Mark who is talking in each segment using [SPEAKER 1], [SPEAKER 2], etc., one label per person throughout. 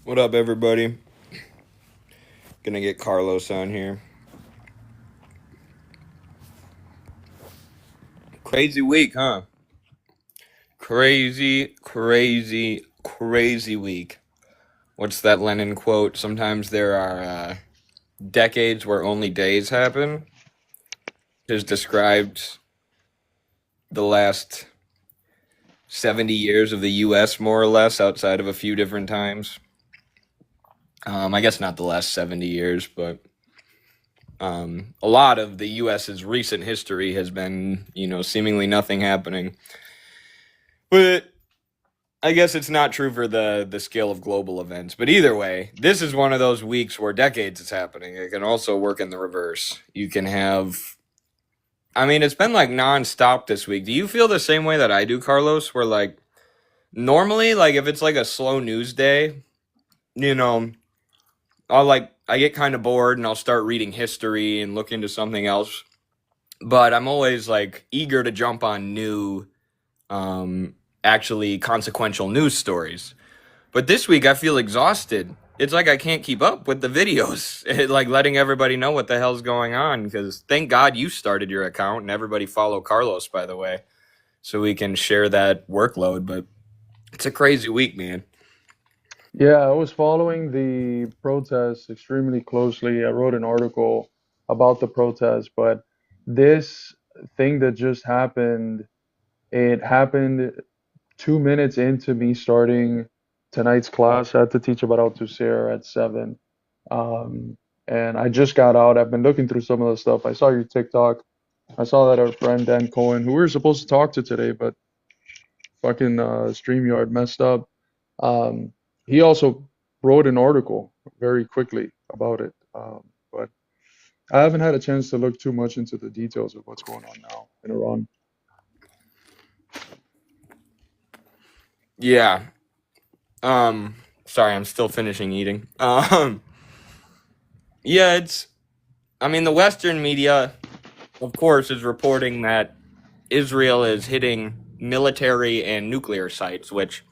[SPEAKER 1] What up, everybody? Gonna get Carlos on here. Crazy week, huh? Crazy, crazy, crazy week. What's that Lenin quote? Sometimes there are decades where only days happen. Just described the last 70 years of the U.S., more or less, outside of a few different times. I guess not the last 70 years, but a lot of the U.S.'s recent history has been, seemingly nothing happening. But I guess it's not true for the scale of global events. But either way, this is one of those weeks where decades is happening. It can also work in the reverse. You can have. I mean, it's been like nonstop this week. Do you feel the same way that I do, Carlos? Where like normally, like if it's like a slow news day, you know, I get kind of bored and I'll start reading history and look into something else. But I'm always like eager to jump on new, actually consequential news stories. But this week I feel exhausted. It's like I can't keep up with the videos, like letting everybody know what the hell's going on. Because thank God you started your account and everybody follow Carlos, by the way, so we can share that workload. But it's a crazy week, man.
[SPEAKER 2] Yeah, I was following the protests extremely closely. I wrote an article about the protests, but this thing that just happened, it happened 2 minutes into me starting tonight's class. I had to teach about Althusser at 7. And I just got out. I've been looking through some of the stuff. I saw your TikTok. I saw that our friend Dan Cohen, who we were supposed to talk to today, but fucking StreamYard messed up. Um, he also wrote an article very quickly about it, but I haven't had a chance to look too much into the details of what's going on now in Iran.
[SPEAKER 1] Yeah. Sorry, I'm still finishing eating. Yeah, it's. I mean, the Western media, of course, is reporting that Israel is hitting military and nuclear sites, which,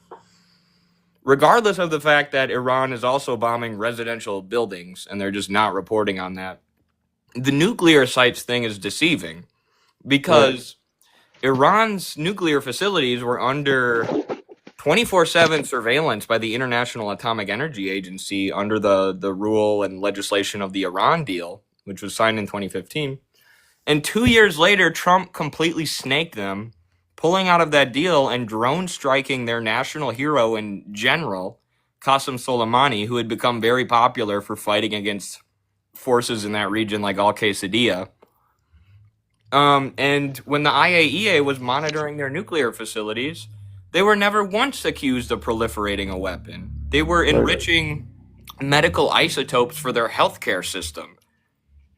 [SPEAKER 1] regardless of the fact that Iran is also bombing residential buildings and they're just not reporting on that, the nuclear sites thing is deceiving
[SPEAKER 2] Right.
[SPEAKER 1] because Iran's nuclear facilities were under 24/7 surveillance by the International Atomic Energy Agency under the rule and legislation of the Iran deal, which was signed in 2015. And 2 years later, Trump completely snaked them, pulling out of that deal and drone striking their national hero and general, Qasem Soleimani, who had become very popular for fighting against forces in that region like Al Qaeda. And when the IAEA was monitoring their nuclear facilities, they were never once accused of proliferating a weapon. They were
[SPEAKER 2] Right.
[SPEAKER 1] enriching medical isotopes for their healthcare system.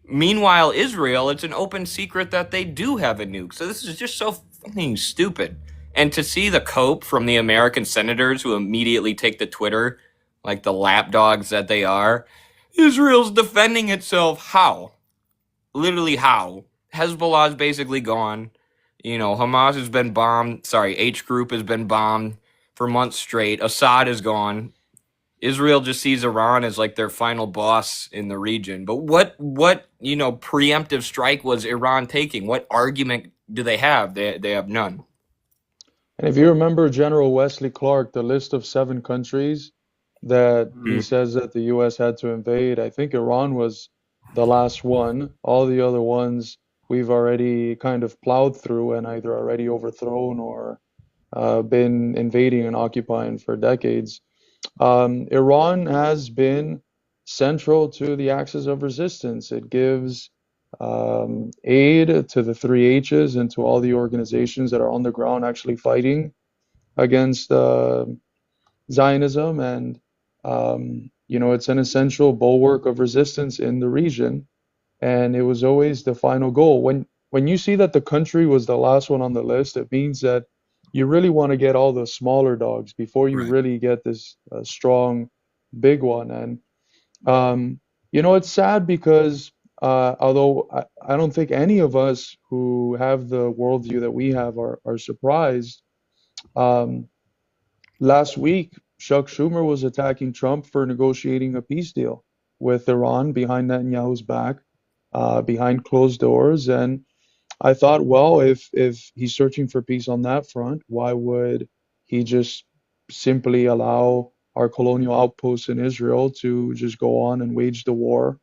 [SPEAKER 1] Meanwhile, Israel, it's an open secret that they do have a nuke. So this is just so fucking stupid. And to see the cope from the American senators who immediately take to Twitter, like the lapdogs that they are, Israel's defending itself. How? Literally, how? Hezbollah's basically gone. Hamas has been bombed. Sorry, H Group has been bombed for months straight. Assad is gone. Israel just sees Iran as like their final boss in the region. But what preemptive strike was Iran taking? What argument do they have? They have none.
[SPEAKER 2] And if you remember General Wesley Clark, the list of 7 countries that he
[SPEAKER 1] Mhm.
[SPEAKER 2] says that the US had to invade, I think Iran was the last one. All the other ones we've already kind of plowed through and either already overthrown or been invading and occupying for decades. Iran has been central to the axis of resistance. It gives aid to the three H's and to all the organizations that are on the ground actually fighting against Zionism. And, it's an essential bulwark of resistance in the region. And it was always the final goal. When you see that the country was the last one on the list, it means that you really want to get all the smaller dogs before you
[SPEAKER 1] Right.
[SPEAKER 2] really get this strong, big one. And it's sad because although I don't think any of us who have the worldview that we have are surprised. Um, Last week, Chuck Schumer was attacking Trump for negotiating a peace deal with Iran behind Netanyahu's back, behind closed doors. And I thought, well, if he's searching for peace on that front, why would he just simply allow our colonial outposts in Israel to just go on and wage the war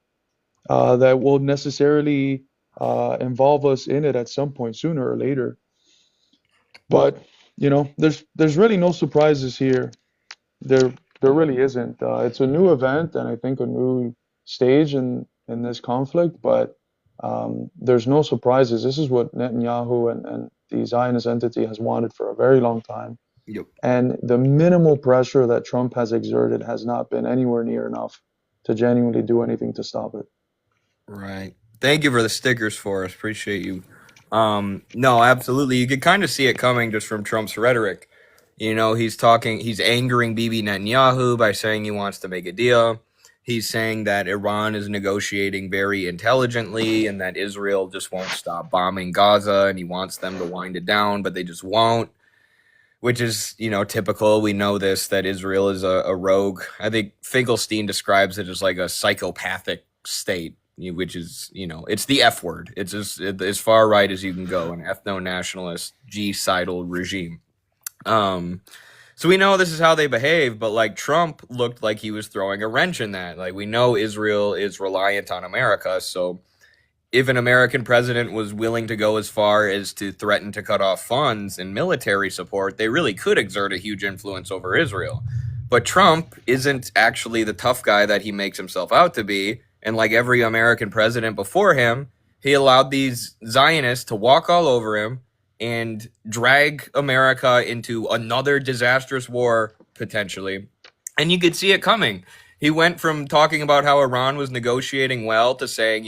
[SPEAKER 2] that will necessarily involve us in it at some point, sooner or later? But there's really no surprises here. There there really isn't. It's a new event and I think a new stage in this conflict, but there's no surprises. This is what Netanyahu and the Zionist entity has wanted for a very long time.
[SPEAKER 1] Yep.
[SPEAKER 2] And the minimal pressure that Trump has exerted has not been anywhere near enough to genuinely do anything to stop it.
[SPEAKER 1] Right. Thank you for the stickers for us. Appreciate you. No, absolutely. You could kind of see it coming just from Trump's rhetoric. He's angering Bibi Netanyahu by saying he wants to make a deal. He's saying that Iran is negotiating very intelligently and that Israel just won't stop bombing Gaza and he wants them to wind it down, but they just won't, which is, typical. We know this, that Israel is a rogue. I think Finkelstein describes it as like a psychopathic state, which is, it's the F word. It's as far right as you can go, an ethno-nationalist, genocidal regime. So we know this is how they behave, but like Trump looked like he was throwing a wrench in that. Like we know Israel is reliant on America, so if an American president was willing to go as far as to threaten to cut off funds and military support, they really could exert a huge influence over Israel. But Trump isn't actually the tough guy that he makes himself out to be. And like every American president before him, he allowed these Zionists to walk all over him and drag America into another disastrous war, potentially. And you could see it coming. He went from talking about how Iran was negotiating well to saying,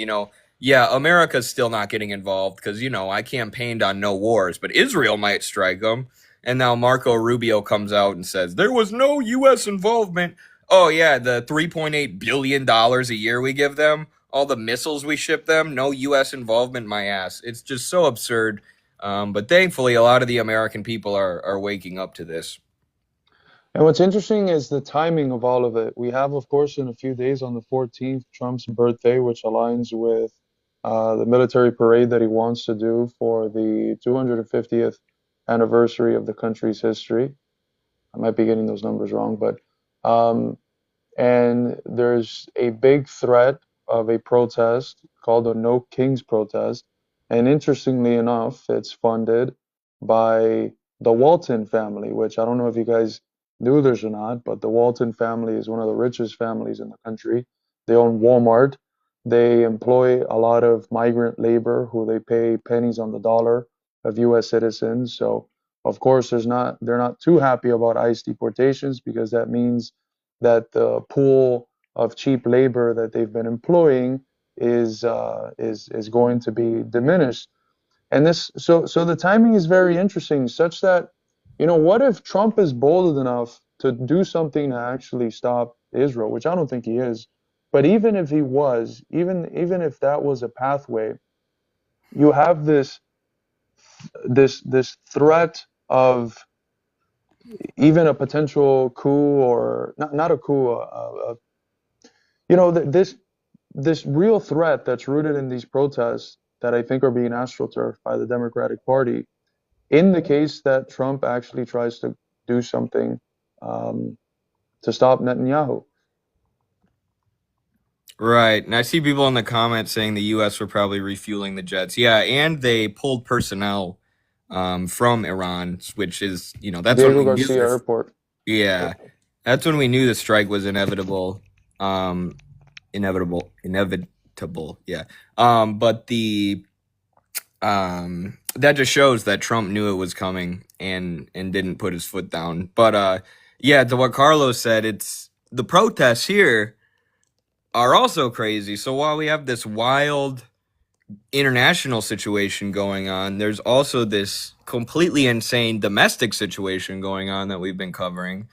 [SPEAKER 1] yeah, America's still not getting involved because, I campaigned on no wars, but Israel might strike them. And now Marco Rubio comes out and says, there was no U.S. involvement. Oh, yeah, the $3.8 billion a year we give them, all the missiles we ship them, no U.S. involvement, my ass. It's just so absurd. But thankfully, a lot of the American people are waking up to this.
[SPEAKER 2] And what's interesting is the timing of all of it. We have, of course, in a few days on the 14th, Trump's birthday, which aligns with the military parade that he wants to do for the 250th anniversary of the country's history. I might be getting those numbers wrong, but and there's a big threat of a protest called the No Kings protest. And interestingly enough, it's funded by the Walton family, which I don't know if you guys knew this or not, but the Walton family is one of the richest families in the country. They own Walmart. They employ a lot of migrant labor who they pay pennies on the dollar of US citizens. So of course they're not too happy about ICE deportations because that means that the pool of cheap labor that they've been employing is going to be diminished. And so the timing is very interesting, such that, what if Trump is bold enough to do something to actually stop Israel, which I don't think he is, but even if he was, even if that was a pathway, you have this threat of even a potential coup, or not a coup, this real threat that's rooted in these protests that I think are being astroturfed by the Democratic Party in the case that Trump actually tries to do something to stop Netanyahu.
[SPEAKER 1] Right. And I see people in the comments saying the U.S. were probably refueling the jets. Yeah, and they pulled personnel from Iran, which is, that's when
[SPEAKER 2] Diego
[SPEAKER 1] we knew
[SPEAKER 2] Garcia
[SPEAKER 1] this.
[SPEAKER 2] Airport.
[SPEAKER 1] Yeah, that's when we knew the strike was inevitable. Inevitable. Yeah. But that just shows that Trump knew it was coming and didn't put his foot down. But yeah, to what Carlos said, it's the protests here are also crazy. So while we have this wild international situation going on, there's also this completely insane domestic situation going on that we've been covering.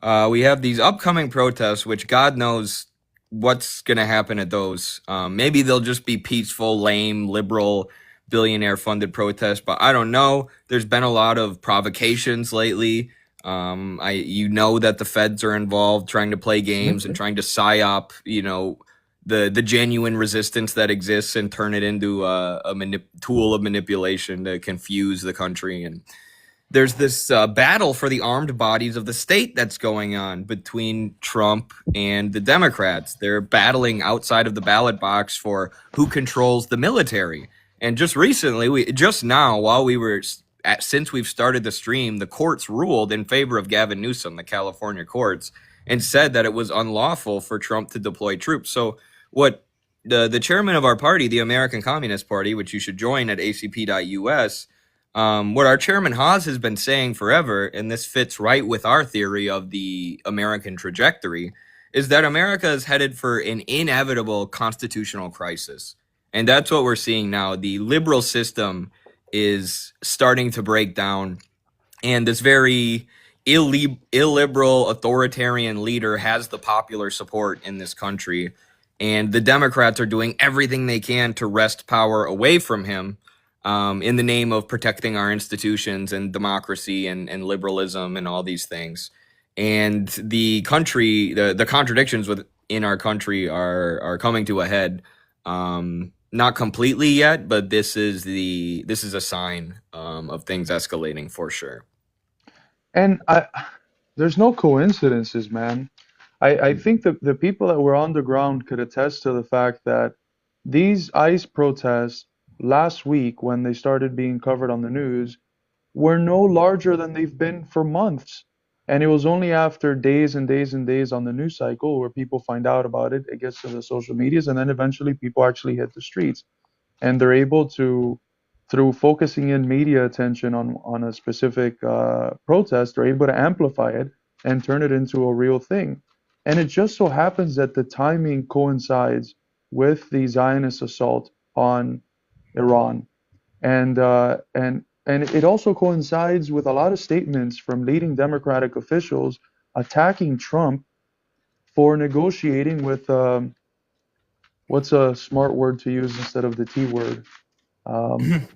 [SPEAKER 1] We have these upcoming protests, which God knows what's going to happen at those. Maybe they'll just be peaceful, lame, liberal, billionaire funded protests, but I don't know. There's been a lot of provocations lately. You know that the feds are involved, trying to play games and trying to psyop, the genuine resistance that exists and turn it into a tool of manipulation to confuse the country. And there's this battle for the armed bodies of the state that's going on between Trump and the Democrats. They're battling outside of the ballot box for who controls the military. And just recently, just now, while we were since we've started the stream, the courts ruled in favor of Gavin Newsom, the California courts, and said that it was unlawful for Trump to deploy troops. So what the chairman of our party, the American Communist Party, which you should join at acp.us, what our chairman Haas has been saying forever, and this fits right with our theory of the American trajectory, is that America is headed for an inevitable constitutional crisis. And that's what we're seeing now. The liberal system is starting to break down, and this very illiberal authoritarian leader has the popular support in this country. And the Democrats are doing everything they can to wrest power away from him, in the name of protecting our institutions and democracy and liberalism and all these things. And the country, the contradictions within our country are coming to a head. Not completely yet, but this is a sign of things escalating for sure.
[SPEAKER 2] And there's no coincidences, man. I think that the people that were on the ground could attest to the fact that these ICE protests last week, when they started being covered on the news, were no larger than they've been for months. And it was only after days and days and days on the news cycle where people find out about it, it gets to the social medias, and then eventually people actually hit the streets. And they're able to, through focusing in media attention on a specific protest, they're able to amplify it and turn it into a real thing. And it just so happens that the timing coincides with the Zionist assault on Iran, and it also coincides with a lot of statements from leading Democratic officials attacking Trump for negotiating with what's a smart word to use instead of the T word? Um,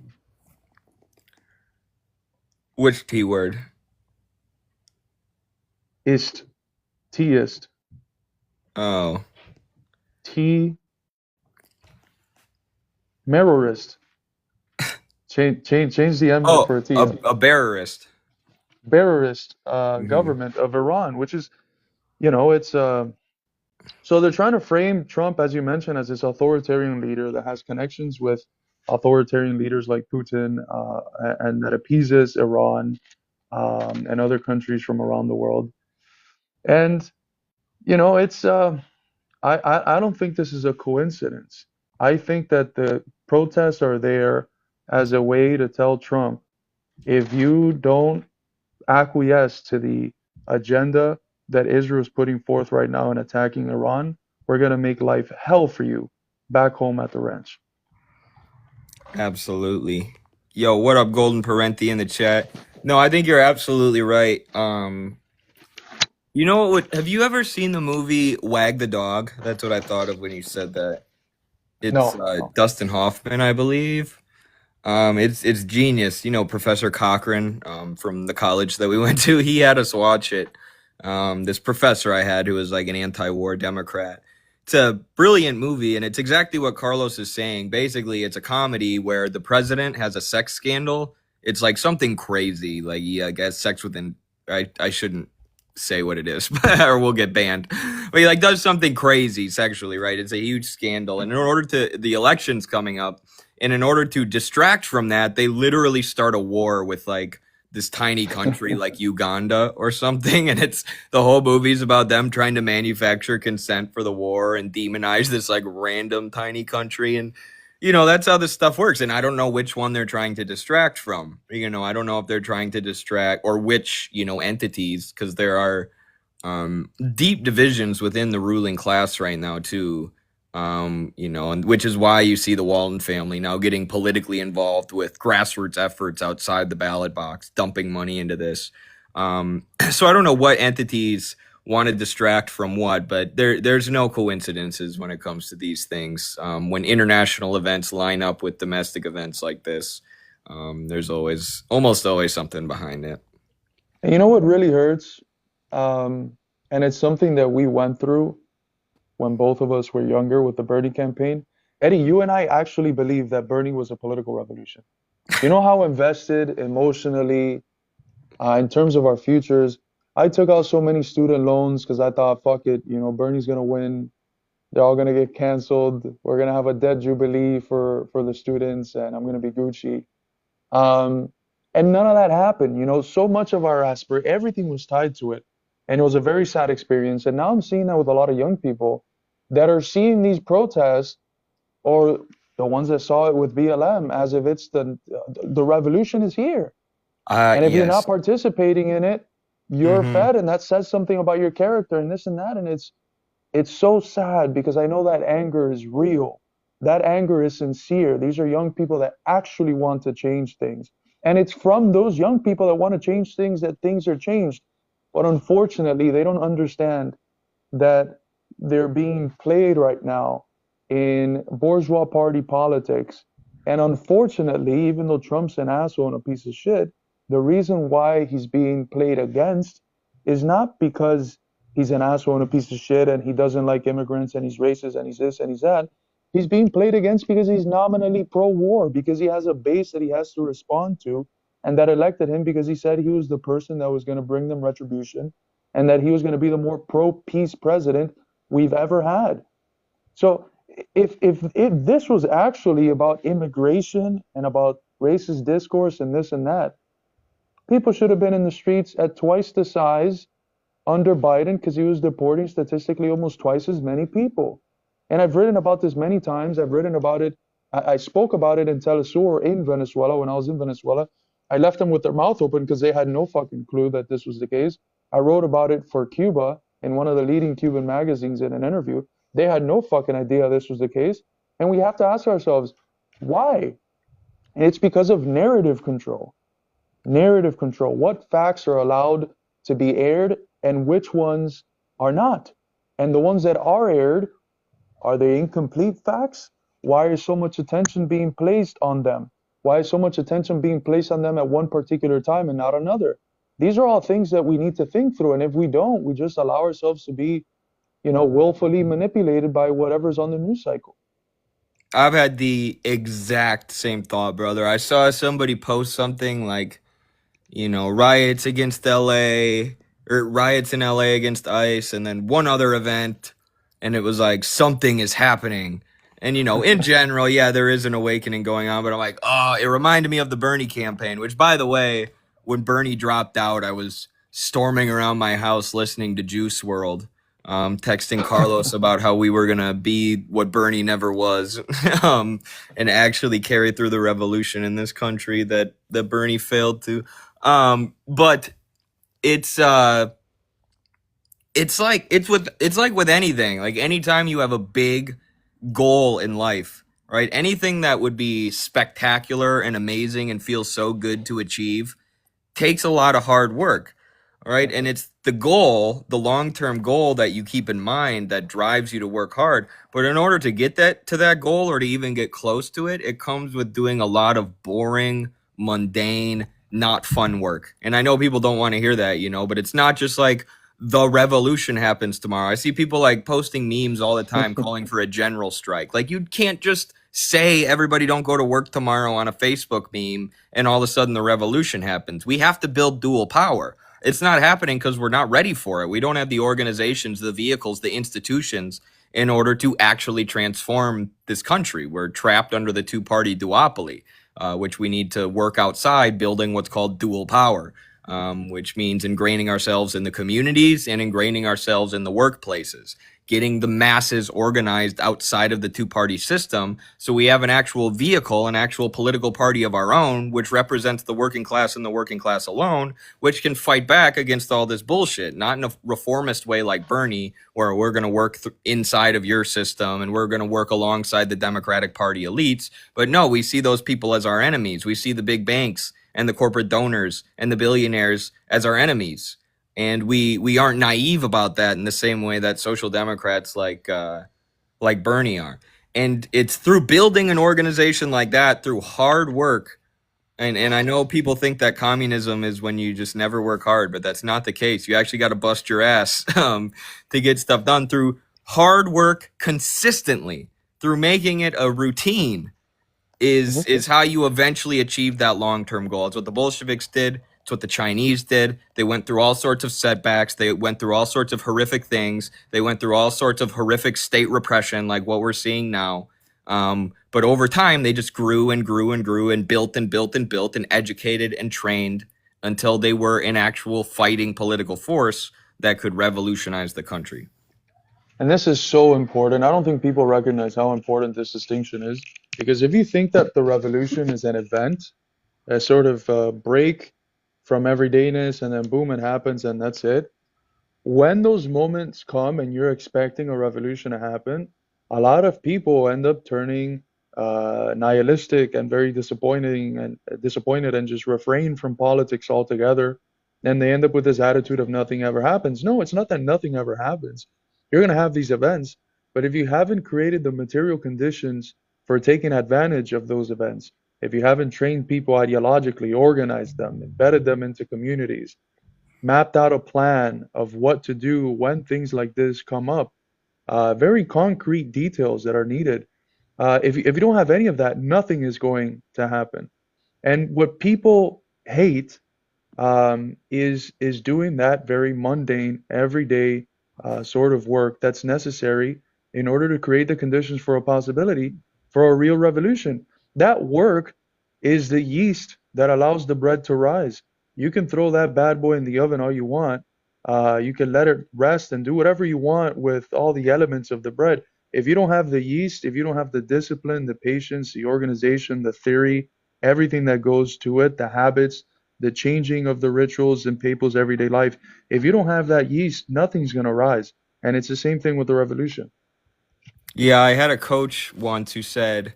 [SPEAKER 1] Which T word?
[SPEAKER 2] ist, Tist,
[SPEAKER 1] Oh,
[SPEAKER 2] T, terrorist. Change the M for a T.
[SPEAKER 1] a bearerist.
[SPEAKER 2] Bearerist
[SPEAKER 1] Hmm.
[SPEAKER 2] government of Iran, which is, it's so they're trying to frame Trump, as you mentioned, as this authoritarian leader that has connections with authoritarian leaders like Putin, and that appeases Iran, and other countries from around the world. And it's I don't think this is a coincidence. I think that the protests are there as a way to tell Trump, if you don't acquiesce to the agenda that Israel is putting forth right now in attacking Iran, we're going to make life hell for you back home at the ranch.
[SPEAKER 1] Absolutely. Yo, what up, Golden Parenti in the chat? No, I think you're absolutely right. You know what have you ever seen the movie Wag the Dog? That's what I thought of when you said that. It's
[SPEAKER 2] No, no.
[SPEAKER 1] Dustin Hoffman, I believe. It's genius. You know, Professor Cochran, from the college that we went to, he had us watch it. This professor I had who was like an anti-war Democrat. It's a brilliant movie, and it's exactly what Carlos is saying. Basically, it's a comedy where the president has a sex scandal. It's like something crazy, like he has sex with an. I shouldn't say what it is, or we'll get banned. But he like does something crazy sexually, right? It's a huge scandal, and in order to the elections coming up, and in order to distract from that, they literally start a war with like this tiny country like Uganda or something. And it's the whole movie's about them trying to manufacture consent for the war and demonize this like random tiny country. And, that's how this stuff works. And I don't know which one they're trying to distract from. I don't know if they're trying to distract or which, entities, because there are deep divisions within the ruling class right now, too. And which is why you see the Walton family now getting politically involved with grassroots efforts outside the ballot box, dumping money into this. So I don't know what entities want to distract from what, but there's no coincidences when it comes to these things. When international events line up with domestic events like this, there's almost always something behind it.
[SPEAKER 2] And you know what really hurts? Um, and it's something that we went through when both of us were younger with the Bernie campaign. Eddie, you and I actually believe that Bernie was a political revolution. You know how invested emotionally, in terms of our futures, I took out so many student loans because I thought, fuck it, Bernie's gonna win. They're all gonna get canceled. We're gonna have a debt jubilee for the students, and I'm gonna be Gucci. Um, and none of that happened. So much of our everything was tied to it, and it was a very sad experience. And now I'm seeing that with a lot of young people that are seeing these protests, or the ones that saw it with BLM, as if it's the revolution is here. And if you're not
[SPEAKER 1] Yes.
[SPEAKER 2] participating in it, you're
[SPEAKER 1] Mm-hmm.
[SPEAKER 2] fed, and that says something about your character and this and that. And it's so sad because I know that anger is real. That anger is sincere. These are young people that actually want to change things. And it's from those young people that want to change things that things are changed. But unfortunately, they don't understand that they're being played right now in bourgeois party politics. And unfortunately, even though Trump's an asshole and a piece of shit, the reason why he's being played against is not because he's an asshole and a piece of shit and he doesn't like immigrants and he's racist and he's this and he's that. He's being played against because he's nominally pro war, because he has a base that he has to respond to, and that elected him because he said he was the person that was going to bring them retribution and that he was going to be the more pro peace president we've ever had. So if this was actually about immigration and about racist discourse and this and that, people should have been in the streets at twice the size under Biden, because he was deporting statistically almost twice as many people. And I've written about this many times. I've written about it. I spoke about it in Telesur in Venezuela when I was in Venezuela. I left them with their mouth open because they had no fucking clue that this was the case. I wrote about it for Cuba in one of the leading Cuban magazines in an interview. They had no fucking idea this was the case. And we have to ask ourselves, why? And it's because of narrative control. Narrative control. What facts are allowed to be aired and which ones are not? And the ones that are aired, are they incomplete facts? Why is so much attention being placed on them? Why is so much attention being placed on them at one particular time and not another? These are all things that we need to think through. And if we don't, we just allow ourselves to be, willfully manipulated by whatever's on the news cycle.
[SPEAKER 1] I've had the exact same thought, brother. I saw somebody post something like, riots against LA, or riots in LA against ICE, and then one other event, and it was like something is happening. And in general, yeah, there is an awakening going on, but I'm like, oh, it reminded me of the Bernie campaign, which, by the way, when Bernie dropped out, I was storming around my house listening to Juice World, texting Carlos about how we were gonna be what Bernie never was, and actually carry through the revolution in this country that Bernie failed to. But it's it's like with anything. Like anytime you have a big goal in life, right? Anything that would be spectacular and amazing and feel so good to achieve takes a lot of hard work. All right. And it's the goal, the long term goal that you keep in mind that drives you to work hard. But in order to get that to that goal or to even get close to it, it comes with doing a lot of boring, mundane, not fun work. And I know people don't want to hear that, but it's not just like the revolution happens tomorrow. I see people like posting memes all the time calling for a general strike. Like you can't just say everybody don't go to work tomorrow on a Facebook meme and all of a sudden the revolution happens. We have to build dual power. It's not happening because we're not ready for it. We don't have the organizations, the vehicles, the institutions in order to actually transform this country. We're trapped under the two-party duopoly, which we need to work outside building what's called dual power, which means ingraining ourselves in the communities and ingraining ourselves in the workplaces, getting the masses organized outside of the two-party system so we have an actual vehicle, an actual political party of our own, which represents the working class and the working class alone, which can fight back against all this bullshit, not in a reformist way like Bernie, where we're going to work inside of your system and we're going to work alongside the Democratic Party elites. But no, we see those people as our enemies. We see the big banks and the corporate donors and the billionaires as our enemies. And we aren't naive about that in the same way that social democrats like Bernie are. And it's through building an organization like that, through hard work, And I know people think that communism is when you just never work hard, but that's not the case. You actually got to bust your ass to get stuff done through hard work consistently, through making it a routine is how you eventually achieve that long-term goal. It's what the Bolsheviks did. It's what the Chinese did. They went through all sorts of setbacks. They went through all sorts of horrific things. They went through all sorts of horrific state repression, like what we're seeing now. But over time, they just grew and grew and grew and built and built and built and educated and trained until they were an actual fighting political force that could revolutionize the country.
[SPEAKER 2] And this is so important. I don't think people recognize how important this distinction is. Because if you think that the revolution is an event, a sort of break from everydayness, and then boom, it happens, and that's it. When those moments come and you're expecting a revolution to happen, a lot of people end up turning nihilistic and very disappointed and just refrain from politics altogether. And they end up with this attitude of nothing ever happens. No, it's not that nothing ever happens. You're going to have these events, but if you haven't created the material conditions for taking advantage of those events, if you haven't trained people ideologically, organized them, embedded them into communities, mapped out a plan of what to do when things like this come up, very concrete details that are needed. If you don't have any of that, nothing is going to happen. And what people hate is doing that very mundane, everyday sort of work that's necessary in order to create the conditions for a possibility for a real revolution. That work is the yeast that allows the bread to rise. You can throw that bad boy in the oven all you want. You can let it rest and do whatever you want with all the elements of the bread. If you don't have the yeast, if you don't have the discipline, the patience, the organization, the theory, everything that goes to it, the habits, the changing of the rituals in people's everyday life, if you don't have that yeast, nothing's going to rise. And it's the same thing with the revolution.
[SPEAKER 1] Yeah, I had a coach once who said,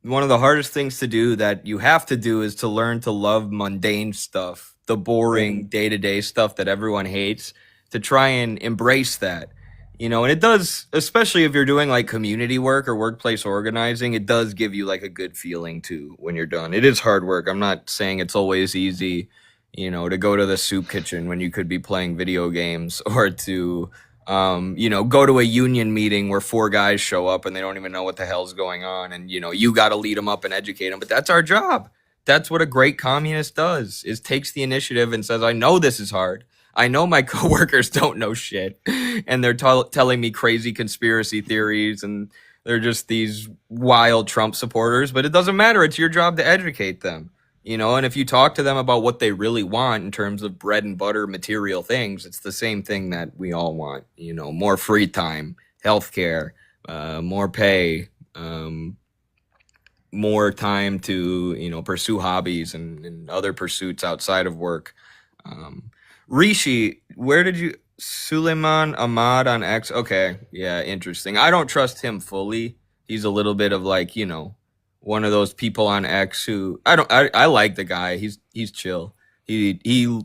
[SPEAKER 1] one of the hardest things to do that you have to do is to learn to love mundane stuff, the
[SPEAKER 2] Yeah.
[SPEAKER 1] boring day to day stuff that everyone hates, to try and embrace that. And it does, especially if you're doing like community work or workplace organizing, it does give you like a good feeling too when you're done. It is hard work. I'm not saying it's always easy, to go to the soup kitchen when you could be playing video games or to go to a union meeting where four guys show up and they don't even know what the hell's going on, and you got to lead them up and educate them. But that's our job. That's what a great communist does: is takes the initiative and says, "I know this is hard. I know my coworkers don't know shit, and they're telling me crazy conspiracy theories, and they're just these wild Trump supporters. But it doesn't matter. It's your job to educate them." And if you talk to them about what they really want in terms of bread and butter material things, it's the same thing that we all want. More free time, healthcare, more pay, more time to pursue hobbies and other pursuits outside of work. Um, Rishi, where did you Suleiman Ahmad on X? Okay, yeah, interesting. I don't trust him fully. He's a little bit of like one of those people on X who I don't. I like the guy. He's chill. He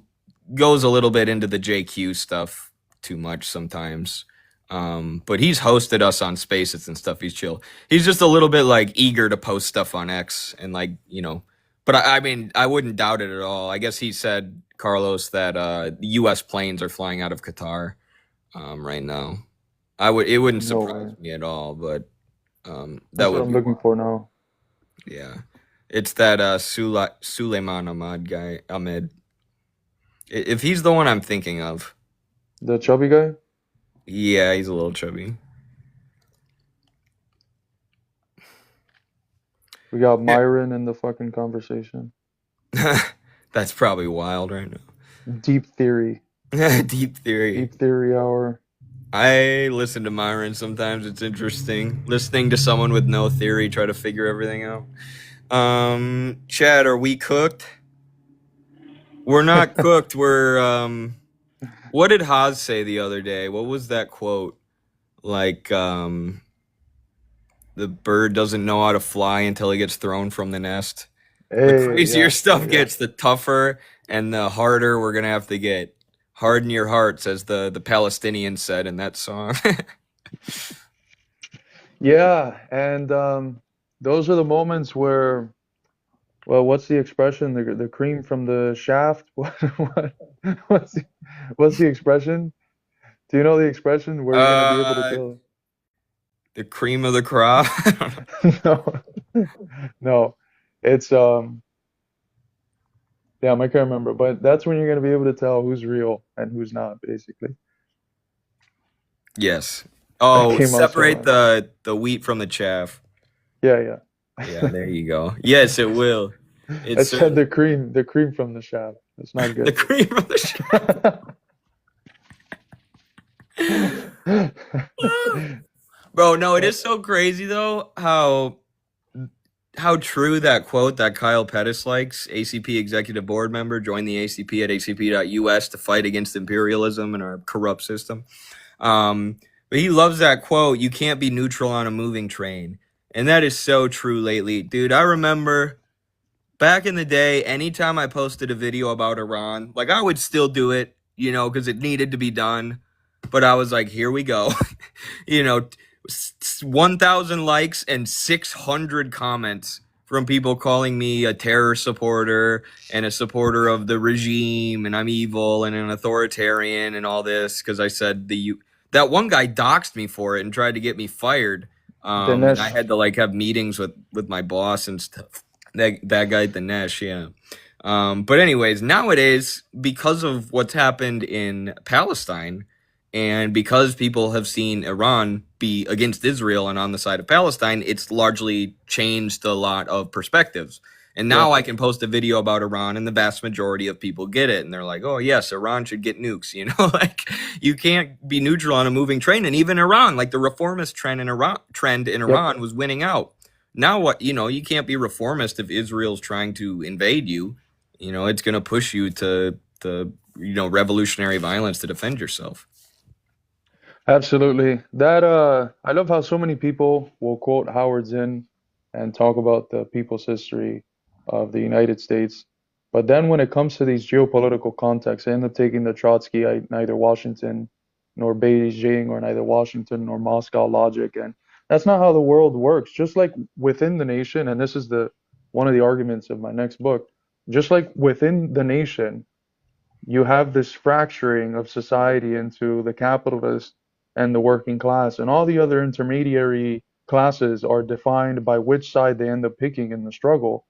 [SPEAKER 1] goes a little bit into the JQ stuff too much sometimes. But he's hosted us on Spaces and stuff. He's chill. He's just a little bit like eager to post stuff on X and But I mean, I wouldn't doubt it at all. I guess he said, Carlos, that U.S. planes are flying out of Qatar right now. It wouldn't
[SPEAKER 2] No
[SPEAKER 1] surprise
[SPEAKER 2] way.
[SPEAKER 1] me at all, but that
[SPEAKER 2] That's what
[SPEAKER 1] would
[SPEAKER 2] I'm
[SPEAKER 1] be
[SPEAKER 2] looking
[SPEAKER 1] wild.
[SPEAKER 2] for now.
[SPEAKER 1] Yeah, it's that Suleiman Ahmad guy, Ahmed. If he's the one I'm thinking of,
[SPEAKER 2] The chubby guy?
[SPEAKER 1] yeah, he's a little chubby.
[SPEAKER 2] We got
[SPEAKER 1] Yeah.
[SPEAKER 2] Myron in the fucking conversation.
[SPEAKER 1] That's probably wild right
[SPEAKER 2] Deep theory.
[SPEAKER 1] now. Deep theory.
[SPEAKER 2] Deep theory hour.
[SPEAKER 1] I listen to Myron sometimes. It's interesting listening to someone with no theory try to figure everything out. Chad, are we cooked? We're not cooked. We're What did Haas say the other day? What was that quote? Like the bird doesn't know how to fly until he gets thrown from the nest. The
[SPEAKER 2] Hey,
[SPEAKER 1] crazier
[SPEAKER 2] yeah, yeah,
[SPEAKER 1] stuff
[SPEAKER 2] yeah.
[SPEAKER 1] gets, the tougher and the harder we're gonna have to get. Harden your hearts, as the Palestinians said in that song.
[SPEAKER 2] Yeah, and those are the moments where well, what's the expression? The cream from the shaft? What what's the, what's the expression? Do you know the expression where you're gonna be able to
[SPEAKER 1] Uh,
[SPEAKER 2] tell?
[SPEAKER 1] the cream of the crop.
[SPEAKER 2] No, no. It's damn, I can't remember, but that's when you're gonna be able to tell who's real and who's not, basically.
[SPEAKER 1] Yes.
[SPEAKER 2] That
[SPEAKER 1] Oh,
[SPEAKER 2] came out so
[SPEAKER 1] separate
[SPEAKER 2] much.
[SPEAKER 1] the wheat from the chaff.
[SPEAKER 2] Yeah,
[SPEAKER 1] Yeah,
[SPEAKER 2] yeah.
[SPEAKER 1] there you go. Yes, it will.
[SPEAKER 2] I
[SPEAKER 1] It's
[SPEAKER 2] said the cream from the shaft. It's not
[SPEAKER 1] the
[SPEAKER 2] good.
[SPEAKER 1] cream of the shaff. Bro, no, it is so crazy though how true that quote that Kyle Pettis likes, ACP executive board member, joined the ACP at acp.us to fight against imperialism and our corrupt system. But he loves that quote, you can't be neutral on a moving train. And that is so true lately. Dude, I remember back in the day, anytime I posted a video about Iran, like I would still do it, because it needed to be done. But I was like, here we go. you know, 1,000 likes and 600 comments from people calling me a terror supporter and a supporter of the regime and I'm evil and an authoritarian and all this because I said that one guy doxed me for it and tried to get me fired. And I
[SPEAKER 2] Dinesh,
[SPEAKER 1] had to like have meetings with my boss and stuff. That guy Dinesh, yeah. But anyways, nowadays, because of what's happened in Palestine, and because people have seen Iran be against Israel and on the side of Palestine, it's largely changed a lot of perspectives. And
[SPEAKER 2] yeah,
[SPEAKER 1] now I can post a video about Iran, and the vast majority of people get it, and they're like, "Oh yes, Iran should get nukes." Like you can't be neutral on a moving train. And even Iran, like the reformist trend in
[SPEAKER 2] yep.
[SPEAKER 1] Iran was winning out. Now what? You can't be reformist if Israel's trying to invade you. It's going to push you to revolutionary violence to defend yourself.
[SPEAKER 2] Absolutely. That I love how so many people will quote Howard Zinn and talk about the people's history of the United States. But then when it comes to these geopolitical contexts, they end up taking the Trotskyite, neither Washington nor Beijing or neither Washington nor Moscow logic. And that's not how the world works. Just like within the nation, and this is the one of the arguments of my next book, just like within the nation, you have this fracturing of society into the capitalist and the working class, and all the other intermediary classes are defined by which side they end up picking in the struggle.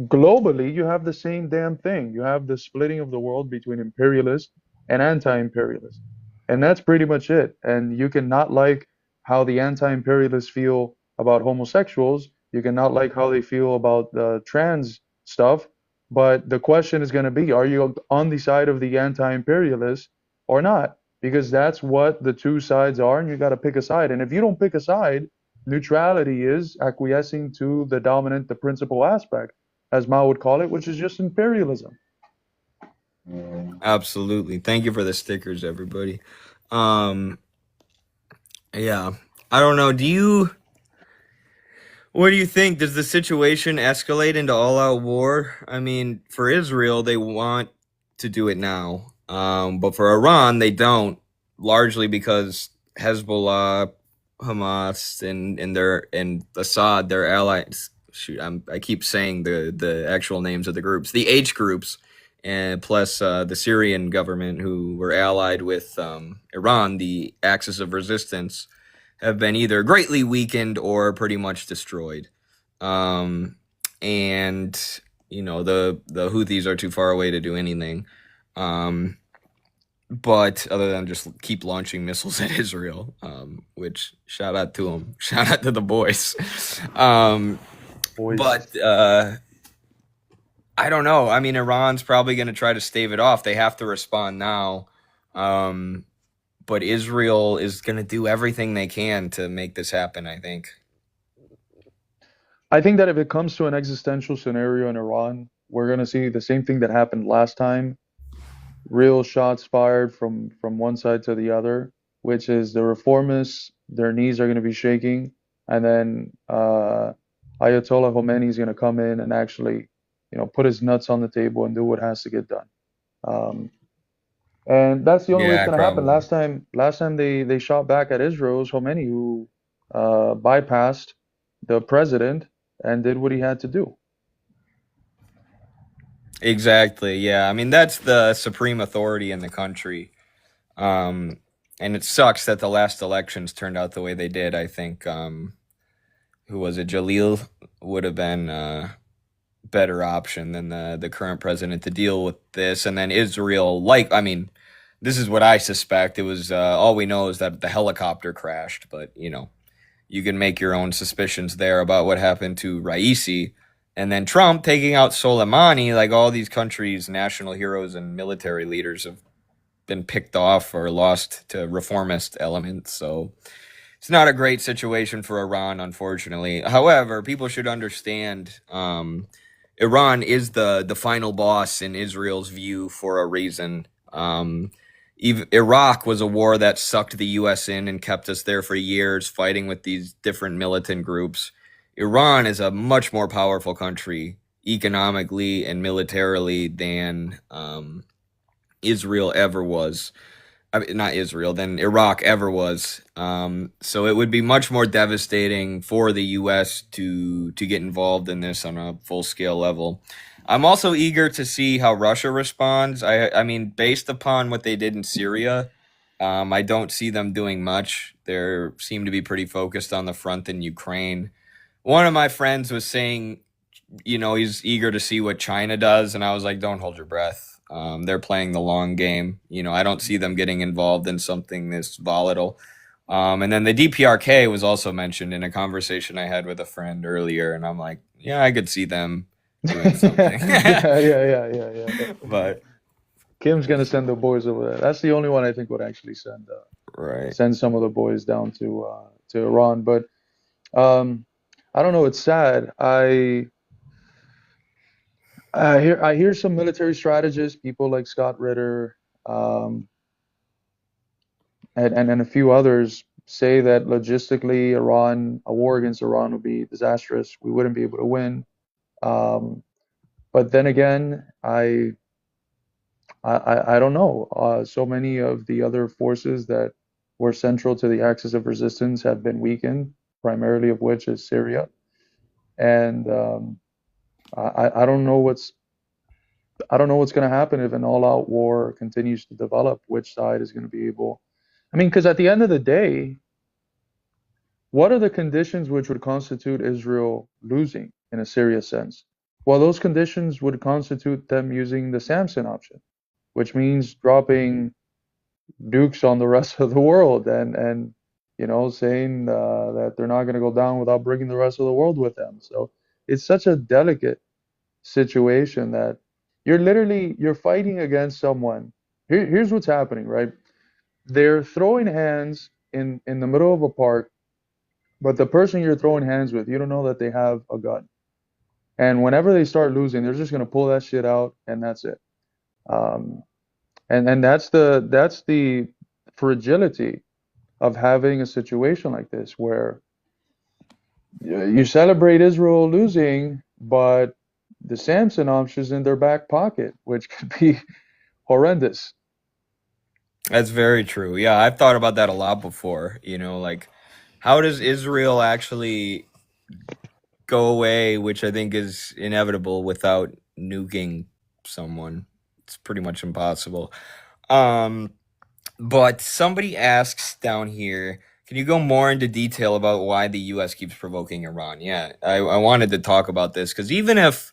[SPEAKER 2] Globally, you have the same damn thing. You have the splitting of the world between imperialist and anti-imperialist. And that's pretty much it. And you can not like how the anti-imperialists feel about homosexuals. You can not like how they feel about the trans stuff. But the question is going to be, are you on the side of the anti-imperialists or not? Because that's what the two sides are, and you got to pick a side. And if you don't pick a side, neutrality is acquiescing to the dominant, the principal aspect, as Mao would call it, which is just imperialism.
[SPEAKER 1] Absolutely. Thank you for the stickers, everybody. Um, yeah. I don't know. What do you think? Does the situation escalate into all-out war? I mean, for Israel, they want to do it now. But for Iran, they don't, largely because Hezbollah, Hamas, and Assad, their allies. Shoot, I keep saying the actual names of the groups, the H groups, and plus the Syrian government who were allied with Iran, the Axis of Resistance have been either greatly weakened or pretty much destroyed. Um, and the Houthis are too far away to do anything. Um, but other than just keep launching missiles at Israel, which shout out to them, shout out to the boys. Um,
[SPEAKER 2] Boys.
[SPEAKER 1] but I don't know. I mean, Iran's probably going to try to stave it off. They have to respond now. Um, but Israel is going to do everything they can to make this happen, I think.
[SPEAKER 2] I think that if it comes to an existential scenario in Iran, we're going to see the same thing that happened last time. Real shots fired from one side to the other, which is the reformists, their knees are going to be shaking, and then Ayatollah Khomeini is going to come in and actually, put his nuts on the table and do what has to get done. Um, and that's the only way it's
[SPEAKER 1] Yeah,
[SPEAKER 2] going to happen.
[SPEAKER 1] probably.
[SPEAKER 2] Last time they shot back at Israel, it was Khomeini who bypassed the president and did what he had to do.
[SPEAKER 1] Exactly. Yeah. I mean, that's the supreme authority in the country. Um, and it sucks that the last elections turned out the way they did. I think, who was it? Jalil would have been a better option than the current president to deal with this. And then Israel, like, I mean, this is what I suspect. It was all we know is that the helicopter crashed, but you can make your own suspicions there about what happened to Raisi. And then Trump taking out Soleimani, like all these countries, national heroes and military leaders have been picked off or lost to reformist elements. So it's not a great situation for Iran, unfortunately. However, people should understand Iran is the final boss in Israel's view for a reason. Iraq was a war that sucked the U.S. in and kept us there for years, fighting with these different militant groups. Iran is a much more powerful country economically and militarily than Israel ever was. I mean, not Israel, than Iraq ever was. So it would be much more devastating for the U.S. to get involved in this on a full scale level. I'm also eager to see how Russia responds. I mean, based upon what they did in Syria, I don't see them doing much. They seem to be pretty focused on the front in Ukraine. One of my friends was saying, he's eager to see what China does, and I was like, don't hold your breath. They're playing the long game. I don't see them getting involved in something this volatile. And then the DPRK was also mentioned in a conversation I had with a friend earlier, and I'm like, yeah, I could see them doing something.
[SPEAKER 2] Yeah.
[SPEAKER 1] But
[SPEAKER 2] Kim's gonna send the boys over there. That's the only one I think would actually
[SPEAKER 1] right,
[SPEAKER 2] send some of the boys down to Iran. But um, I don't know. It's sad. I hear some military strategists, people like Scott Ritter, um, and a few others say that logistically, a war against Iran would be disastrous. We wouldn't be able to win. Um, but then again, I don't know. So many of the other forces that were central to the axis of resistance have been weakened, primarily of which is Syria. And I don't know what's going to happen if an all-out war continues to develop. Which side is going to be able? I mean, because at the end of the day, what are the conditions which would constitute Israel losing in a serious sense? Well, those conditions would constitute them using the Samson option, which means dropping dukes on the rest of the world and saying that they're not going to go down without bringing the rest of the world with them. So it's such a delicate situation that you're fighting against someone. Here's what's happening, right? They're throwing hands in the middle of a park, but the person you're throwing hands with, you don't know that they have a gun. And whenever they start losing, they're just going to pull that shit out, and that's it. Um, and that's the fragility of having a situation like this where you celebrate Israel losing, but the Samson option is in their back pocket, which could be horrendous.
[SPEAKER 1] that's very true. Yeah, I've thought about that a lot before. Like how does Israel actually go away, which I think is inevitable without nuking someone? It's pretty much impossible. Um, But somebody asks down here, can you go more into detail about why the U.S. keeps provoking Iran? Yeah, I wanted to talk about this because even if,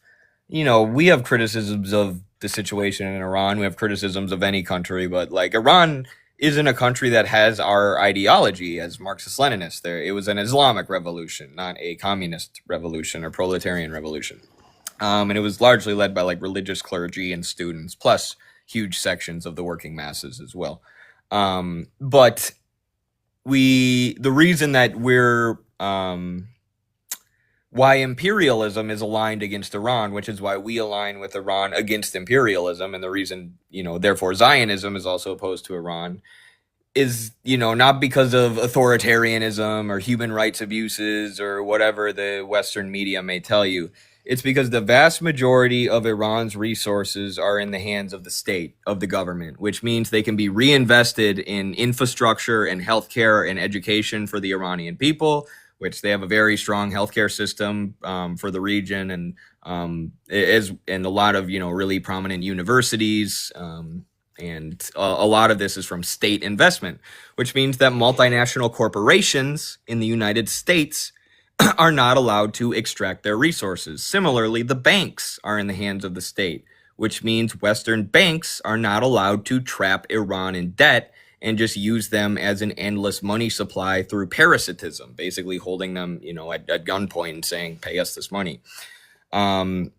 [SPEAKER 1] we have criticisms of the situation in Iran, we have criticisms of any country, but like Iran isn't a country that has our ideology as Marxist Leninists. It was an Islamic revolution, not a communist revolution or proletarian revolution. And it was largely led by like religious clergy and students, plus huge sections of the working masses as well. But the reason that why imperialism is aligned against Iran, which is why we align with Iran against imperialism, and the reason, therefore Zionism is also opposed to Iran, is, not because of authoritarianism or human rights abuses or whatever the Western media may tell you. It's because the vast majority of Iran's resources are in the hands of the state, of the government, which means they can be reinvested in infrastructure and healthcare and education for the Iranian people, which they have a very strong healthcare system for the region, and and a lot of really prominent universities. And a lot of this is from state investment, which means that multinational corporations in the United States are not allowed to extract their resources. Similarly, the banks are in the hands of the state, which means Western banks are not allowed to trap Iran in debt and just use them as an endless money supply through parasitism, basically holding them, at gunpoint and saying, pay us this money. Um,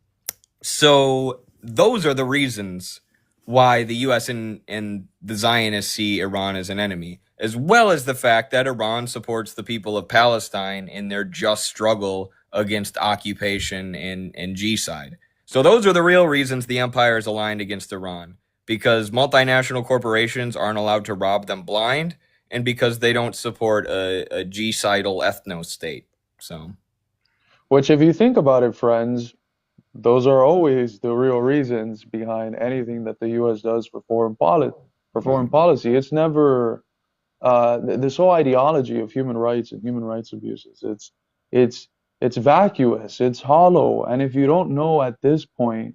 [SPEAKER 1] so those are the reasons why the U.S. and the Zionists see Iran as an enemy, as well as the fact that Iran supports the people of Palestine in their just struggle against occupation and G-side. So those are the real reasons the empire is aligned against Iran, because multinational corporations aren't allowed to rob them blind, and because they don't support a G-sidal ethno-state. So,
[SPEAKER 2] Which, if you think about it, friends, those are always the real reasons behind anything that the U.S. does for foreign policy. It's never this whole ideology of human rights and human rights abuses. It's it's vacuous. It's hollow. And if you don't know at this point,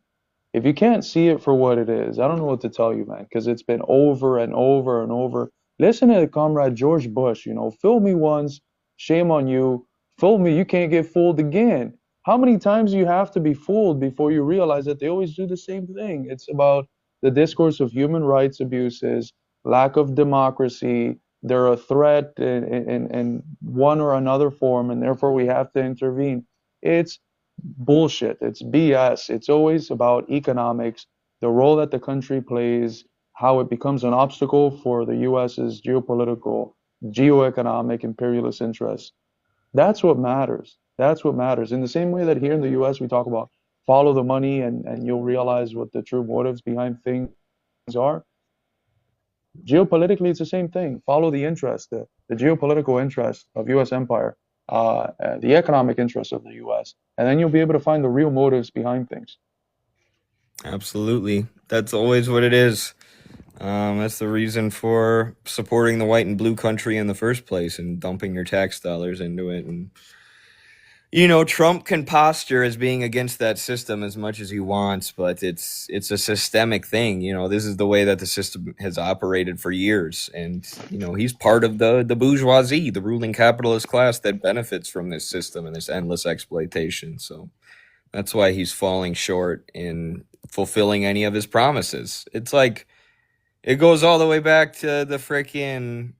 [SPEAKER 2] if you can't see it for what it is, I don't know what to tell you, man, because it's been over and over and over. Listen to Comrade George Bush, fool me once, shame on you. Fool me, you can't get fooled again. How many times do you have to be fooled before you realize that they always do the same thing? It's about the discourse of human rights abuses, lack of democracy. They're a threat in one or another form, and therefore we have to intervene. It's bullshit. It's BS. It's always about economics, the role that the country plays, how it becomes an obstacle for the US's geopolitical, geoeconomic, imperialist interests. That's what matters. That's what matters. In the same way that here in the US we talk about follow the money and you'll realize what the true motives behind things are. Geopolitically, it's the same thing. Follow the interest, the geopolitical interest of U.S. empire, the economic interest of the U.S., and then you'll be able to find the real motives behind things.
[SPEAKER 1] absolutely. That's always what it is. That's the reason for supporting the white and blue country in the first place and dumping your tax dollars into it. And, Trump can posture as being against that system as much as he wants, but it's a systemic thing. This is the way that the system has operated for years. And, he's part of the bourgeoisie, the ruling capitalist class that benefits from this system and this endless exploitation. So that's why he's falling short in fulfilling any of his promises. It's like, it goes all the way back to the frickin'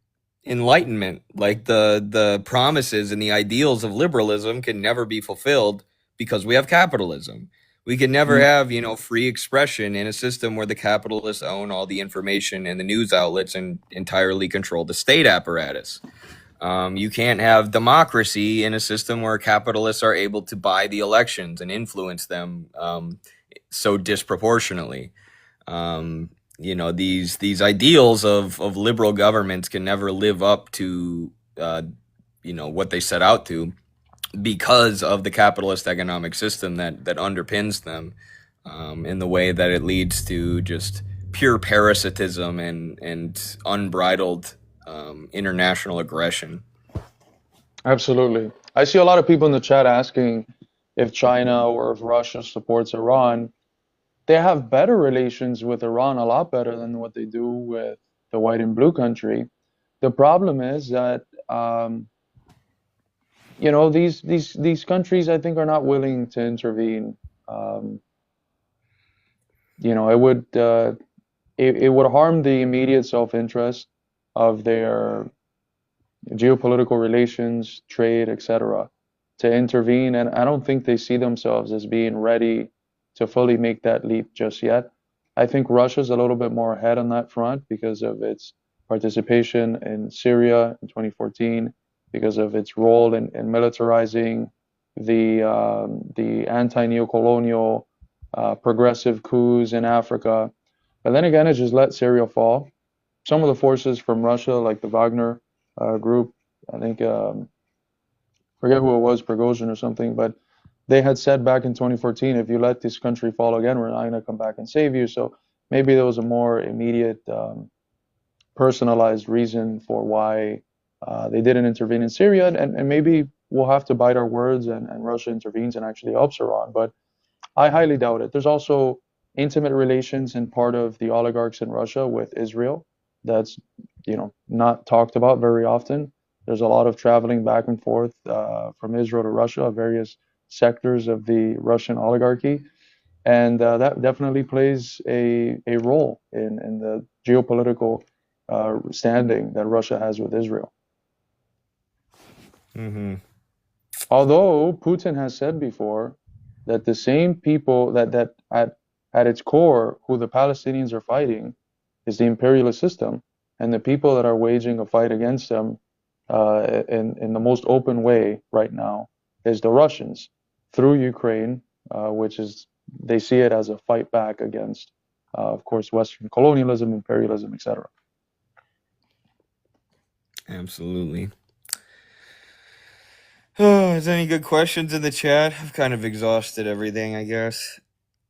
[SPEAKER 1] Enlightenment. Like the promises and the ideals of liberalism can never be fulfilled because we have capitalism. We can never
[SPEAKER 2] Mm.
[SPEAKER 1] have, free expression in a system where the capitalists own all the information and the news outlets and entirely control the state apparatus. You can't have democracy in a system where capitalists are able to buy the elections and influence them so disproportionately. Um, these ideals of liberal governments can never live up to what they set out to because of the capitalist economic system that underpins them, in the way that it leads to just pure parasitism and unbridled international aggression.
[SPEAKER 2] Absolutely. I see a lot of people in the chat asking if China or if Russia supports Iran. They have better relations with Iran, a lot better than what they do with the white and blue country. The problem is that these countries I think are not willing to intervene. Um, it would it would harm the immediate self-interest of their geopolitical relations, trade, etc., to intervene. And I don't think they see themselves as being ready to fully make that leap just yet. I think Russia's a little bit more ahead on that front because of its participation in Syria in 2014, because of its role in militarizing the anti-neocolonial progressive coups in Africa. But then again, it just let Syria fall. Some of the forces from Russia, like the Wagner group, I think, forget who it was, Prigozhin or something, but they had said back in 2014, if you let this country fall again, we're not going to come back and save you. So maybe there was a more immediate, personalized reason for why they didn't intervene in Syria, and maybe we'll have to bite our words and Russia intervenes and actually helps Iran. But I highly doubt it. There's also intimate relations in part of the oligarchs in Russia with Israel that's, not talked about very often. There's a lot of traveling back and forth from Israel to Russia, various sectors of the Russian oligarchy, and that definitely plays a role in the geopolitical standing that Russia has with Israel.
[SPEAKER 1] Mm-hmm.
[SPEAKER 2] Although Putin has said before that the same people that at its core, who the Palestinians are fighting is the imperialist system, and the people that are waging a fight against them in the most open way right now is the Russians through Ukraine, which is they see it as a fight back against, of course, Western colonialism, imperialism, etc.
[SPEAKER 1] Absolutely. Oh, is there any good questions in the chat? I've kind of exhausted everything, I guess,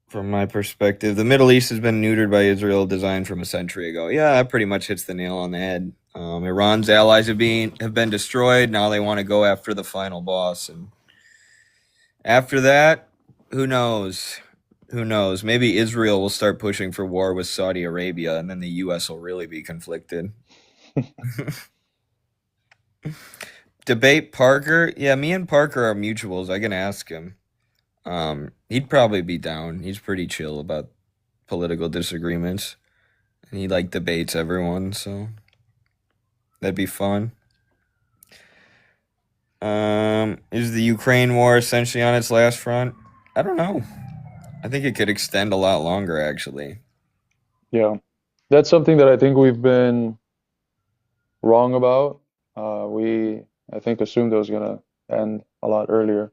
[SPEAKER 1] from my perspective. The Middle East has been neutered by Israel, designed from a century ago. Yeah, that pretty much hits the nail on the head. Iran's allies have been destroyed. Now they want to go after the final boss, and after that, who knows? Who knows? Maybe Israel will start pushing for war with Saudi Arabia, and then the U.S. will really be conflicted. Debate Parker. Yeah, me and Parker are mutuals. I can ask him. He'd probably be down. He's pretty chill about political disagreements, and he like debates everyone, so that'd be fun. Is the Ukraine war essentially on its last front? I don't know. I think it could extend a lot longer, actually.
[SPEAKER 2] Yeah, that's something that I think we've been wrong about. We, I think, assumed it was gonna end a lot earlier.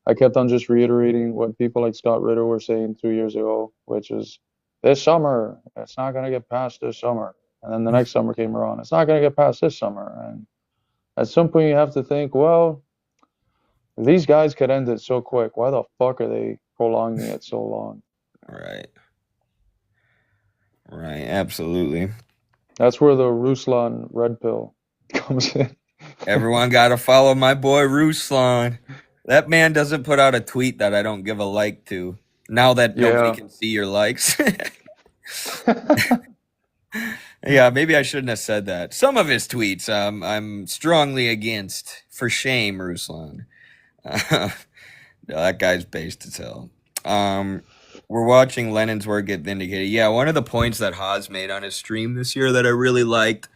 [SPEAKER 2] I kept on just reiterating what people like Scott Ritter were saying 2 years ago, which is this summer, it's not gonna get past this summer. And then the next summer came around, it's not gonna get past this summer. And at some point you have to think, well, these guys could end it so quick. Why the fuck are they prolonging it so long?
[SPEAKER 1] Right. Right, absolutely.
[SPEAKER 2] That's where the Ruslan red pill comes in.
[SPEAKER 1] Everyone got to follow my boy Ruslan. That man doesn't put out a tweet that I don't give a like to. Now that nobody
[SPEAKER 2] Yeah.
[SPEAKER 1] can see your likes. Yeah, maybe I shouldn't have said that. Some of his tweets, I'm strongly against. For shame, Ruslan. No, that guy's based as hell. We're watching Lenin's work get vindicated. Yeah, one of the points that Haas made on his stream this year that I really liked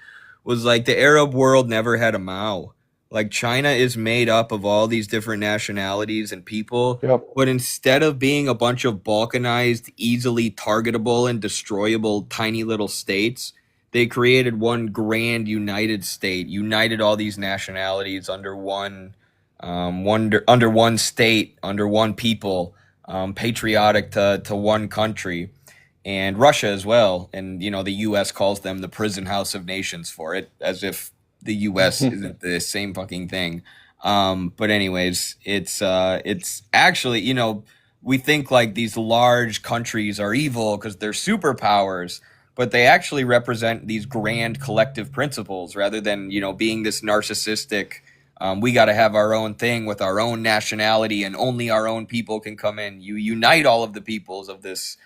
[SPEAKER 1] was like the Arab world never had a Mao. Like China is made up of all these different nationalities and people,
[SPEAKER 2] Yep.
[SPEAKER 1] but instead of being a bunch of balkanized, easily targetable and destroyable tiny little states, they created one grand united state, united all these nationalities under under one state, under one people, patriotic to one country, and Russia as well. And the U.S. calls them the prison house of nations for it, as if the U.S. isn't the same fucking thing. But anyways, it's actually we think like these large countries are evil because they're superpowers. But they actually represent these grand collective principles rather than, being this narcissistic, we got to have our own thing with our own nationality and only our own people can come in. You unite all of the peoples of this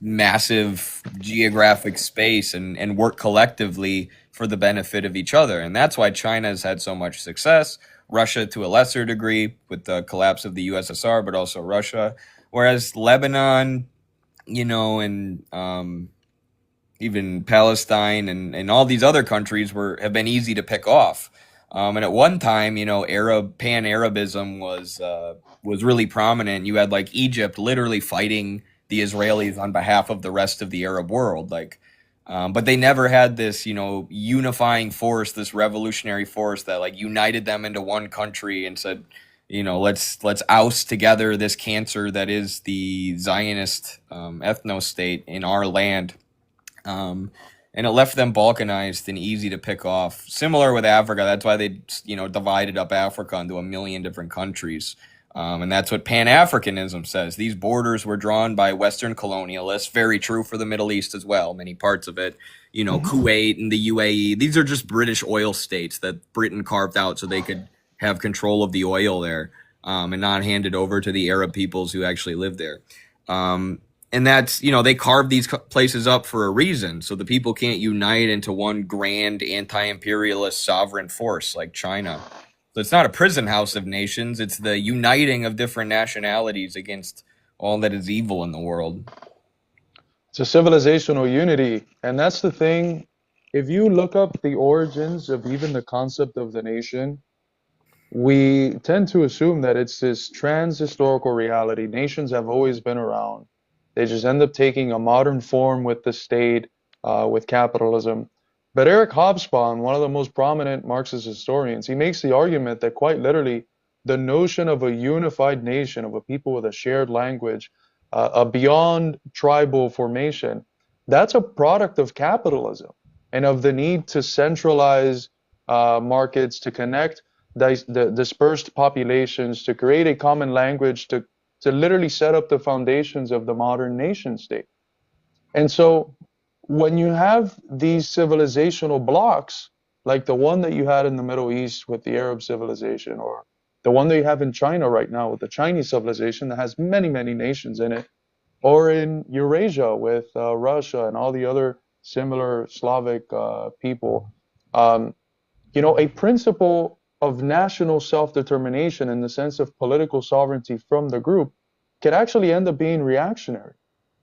[SPEAKER 1] massive geographic space and work collectively for the benefit of each other. And that's why China has had so much success. Russia to a lesser degree with the collapse of the USSR, but also Russia. Whereas Lebanon, and even Palestine and all these other countries have been easy to pick off. And at one time, pan-Arabism was really prominent. You had like Egypt literally fighting the Israelis on behalf of the rest of the Arab world, but they never had this, unifying force, this revolutionary force that like united them into one country and said, let's oust together this cancer that is the Zionist ethno state in our land. And it left them balkanized and easy to pick off. Similar with Africa, that's why they divided up Africa into a million different countries. And that's what Pan-Africanism says. These borders were drawn by Western colonialists. Very true for the Middle East as well. Many parts of it, Kuwait and the UAE. These are just British oil states that Britain carved out so they could have control of the oil there, and not hand it over to the Arab peoples who actually live there. And that's, they carved these places up for a reason, so the people can't unite into one grand anti-imperialist sovereign force like China. So it's not a prison house of nations, it's the uniting of different nationalities against all that is evil in the world.
[SPEAKER 2] It's a civilizational unity. And that's the thing. If you look up the origins of even the concept of the nation, we tend to assume that it's this trans-historical reality. Nations have always been around. They just end up taking a modern form with the state, with capitalism. But Eric Hobsbawm, one of the most prominent Marxist historians, he makes the argument that quite literally the notion of a unified nation, of a people with a shared language, a beyond tribal formation, that's a product of capitalism and of the need to centralize markets, to connect the dispersed populations, to create a common language, to literally set up the foundations of the modern nation state. And so when you have these civilizational blocks, like the one that you had in the Middle East with the Arab civilization, or the one that you have in China right now with the Chinese civilization that has many, many nations in it, or in Eurasia with Russia and all the other similar Slavic people, um, a principle of national self-determination in the sense of political sovereignty from the group can actually end up being reactionary.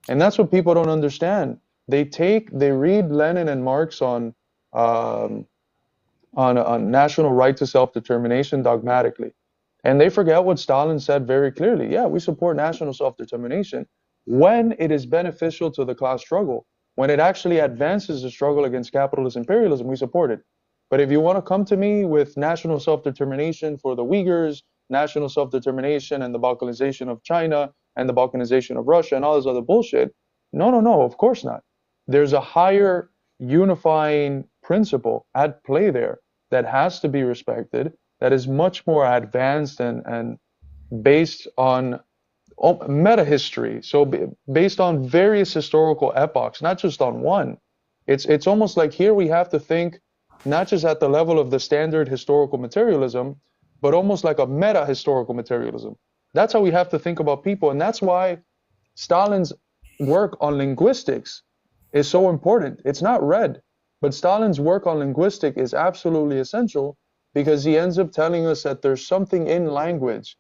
[SPEAKER 2] And that's what people don't understand. They read Lenin and Marx um, on national right to self-determination dogmatically. And they forget what Stalin said very clearly. Yeah, we support national self-determination when it is beneficial to the class struggle. When it actually advances the struggle against capitalist imperialism, we support it. But if you want to come to me with national self-determination for the Uyghurs, national self-determination and the balkanization of China and the balkanization of Russia and all this other bullshit, no, no, no, of course not. There's a higher unifying principle at play there that has to be respected, that is much more advanced and based on meta history. So based on various historical epochs, not just on one. It's almost like here we have to think not just at the level of the standard historical materialism, but almost like a meta historical materialism. That's how we have to think about people, and that's why Stalin's work on linguistics is so important. It's not read, but Stalin's work on linguistics is absolutely essential because he ends up telling us that there's something in language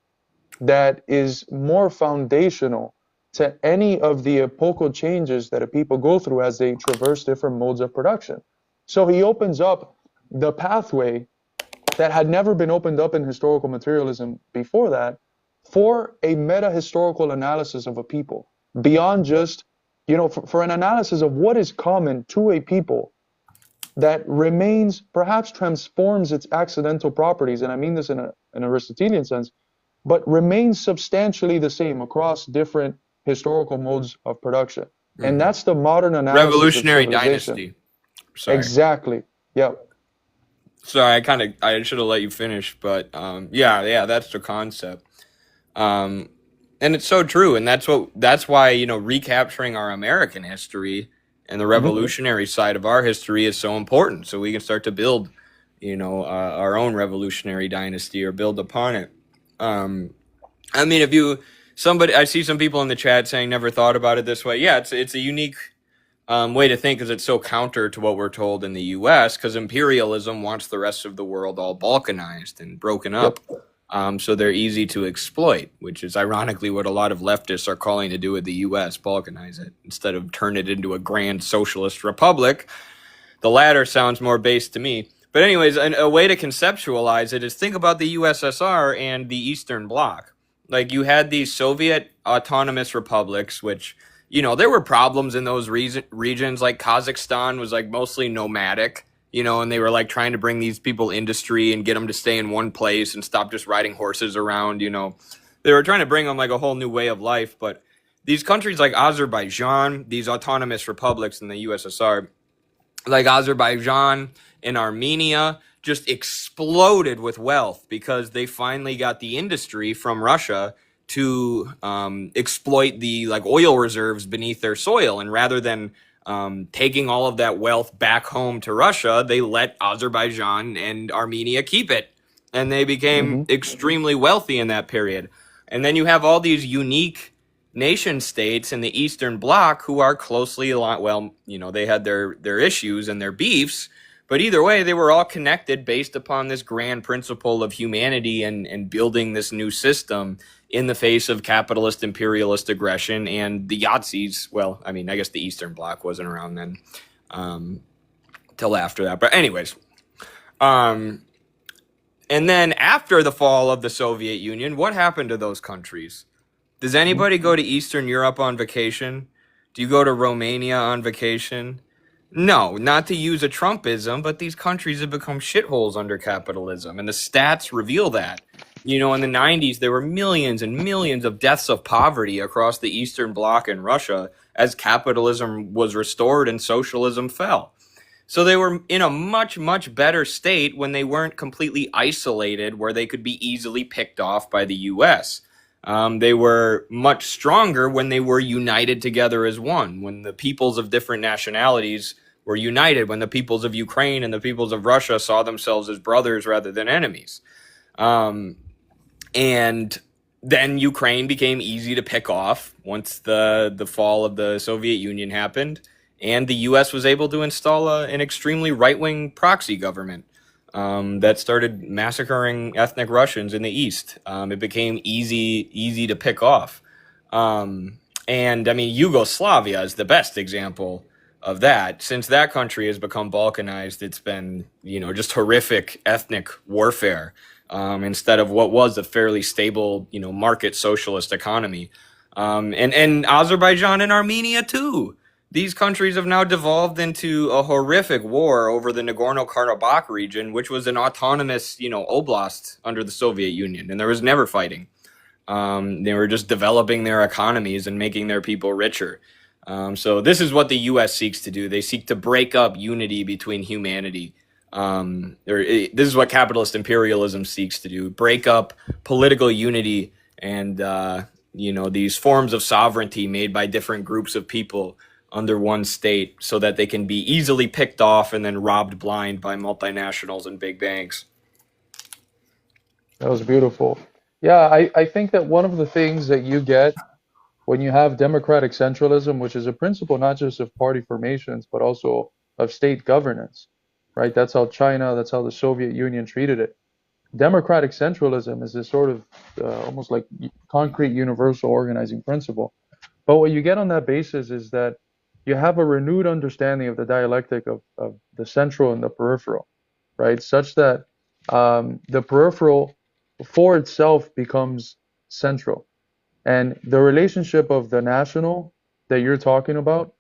[SPEAKER 2] that is more foundational to any of the epochal changes that a people go through as they traverse different modes of production. So he opens up the pathway that had never been opened up in historical materialism before that for a meta-historical analysis of a people beyond just, for an analysis of what is common to a people that remains, perhaps transforms its accidental properties, and I mean this in an Aristotelian sense, but remains substantially the same across different historical modes of production. Mm-hmm. And that's the modern analysis
[SPEAKER 1] Revolutionary
[SPEAKER 2] of civilization.
[SPEAKER 1] dynasty. Sorry.
[SPEAKER 2] Exactly. Yeah.
[SPEAKER 1] Sorry, I should have let you finish, but yeah, that's the concept. And it's so true, and that's why, recapturing our American history and the revolutionary side of our history is so important, so we can start to build, our own revolutionary dynasty or build upon it. I mean, I see some people in the chat saying never thought about it this way. Yeah, it's a unique way to think because it's so counter to what we're told in the U.S. because imperialism wants the rest of the world all balkanized and broken up. Yep. So they're easy to exploit, which is ironically what a lot of leftists are calling to do with the U.S., balkanize it, instead of turn it into a grand socialist republic. The latter sounds more based to me. But anyways, a way to conceptualize it is think about the USSR and the Eastern Bloc. Like you had these Soviet autonomous republics, which, there were problems in those regions. Like Kazakhstan was like mostly nomadic, and they were like trying to bring these people industry and get them to stay in one place and stop just riding horses around, They were trying to bring them like a whole new way of life. But these countries like Azerbaijan, these autonomous republics in the USSR, like Azerbaijan and Armenia, just exploded with wealth because they finally got the industry from Russia to exploit the like oil reserves beneath their soil. And rather than taking all of that wealth back home to Russia, they let Azerbaijan and Armenia keep it. and they became
[SPEAKER 2] Hmm.
[SPEAKER 1] extremely wealthy in that period. And then you have all these unique nation states in the Eastern Bloc who are closely aligned. Well, they had their issues and their beefs, but either way, they were all connected based upon this grand principle of humanity and building this new system in the face of capitalist imperialist aggression and the Yazidis. Well, I mean, I guess the Eastern Bloc wasn't around then um, till after that. But anyways, um, and then after the fall of the Soviet Union, what happened to those countries? Does
[SPEAKER 2] Hmm.
[SPEAKER 1] anybody go to Eastern Europe on vacation? Do you go to Romania on vacation? No, not to use a Trumpism, but these countries have become shitholes under capitalism, and the stats reveal that. In the 90s, there were millions and millions of deaths of poverty across the Eastern Bloc and Russia as capitalism was restored and socialism fell. So they were in a much, much better state when they weren't completely isolated, where they could be easily picked off by the US. They were much stronger when they were united together as one, when the peoples of different nationalities were united, when the peoples of Ukraine and the peoples of Russia saw themselves as brothers rather than enemies. Um, and then Ukraine became easy to pick off once the fall of the Soviet Union happened, and the U.S. was able to install an extremely right wing proxy government that started massacring ethnic Russians in the East. It became easy to pick off, and I mean Yugoslavia is the best example of that. Since that country has become balkanized, it's been just horrific ethnic warfare instead of what was a fairly stable, market socialist economy. And Azerbaijan and Armenia too. These countries have now devolved into a horrific war over the Nagorno-Karabakh region, which was an autonomous, oblast under the Soviet Union, and there was never fighting. They were just developing their economies and making their people richer. So this is what the U.S. seeks to do. They seek to break up unity between humanity. This is what capitalist imperialism seeks to do: break up political unity and these forms of sovereignty made by different groups of people under one state, so that they can be easily picked off and then robbed blind by multinationals and big banks.
[SPEAKER 2] That was beautiful. Yeah, I think that one of the things that you get when you have democratic centralism, which is a principle not just of party formations, but also of state governance, right? That's how China, that's how the Soviet Union treated it. Democratic centralism is this sort of almost like concrete universal organizing principle. But what you get on that basis is that you have a renewed understanding of the dialectic of the central and the peripheral, right? Such that the peripheral for itself becomes central. And the relationship of the national that you're talking about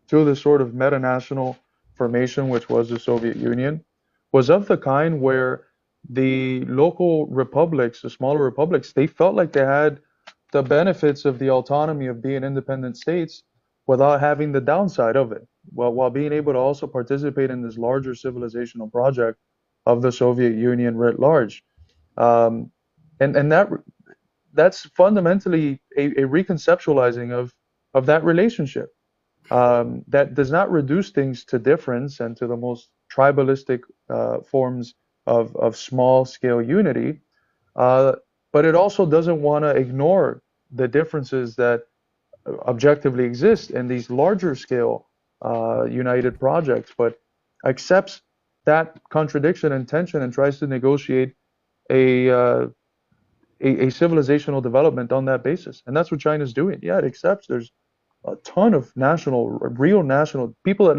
[SPEAKER 2] to the sort of meta-national formation, which was the Soviet Union, was of the kind where the local republics, the smaller republics, they felt like they had the benefits of the autonomy of being independent states without having the downside of it, while being able to also participate in this larger civilizational project of the Soviet Union writ large. Um, and that's fundamentally a reconceptualizing of that relationship that does not reduce things to difference and to the most tribalistic forms of small scale unity, uh, but it also doesn't want to ignore the differences that objectively exist in these larger scale united projects, but accepts that contradiction and tension and tries to negotiate a, uh, a civilizational development on that basis. And that's what China's doing. Yeah, it accepts there's a ton of real national people that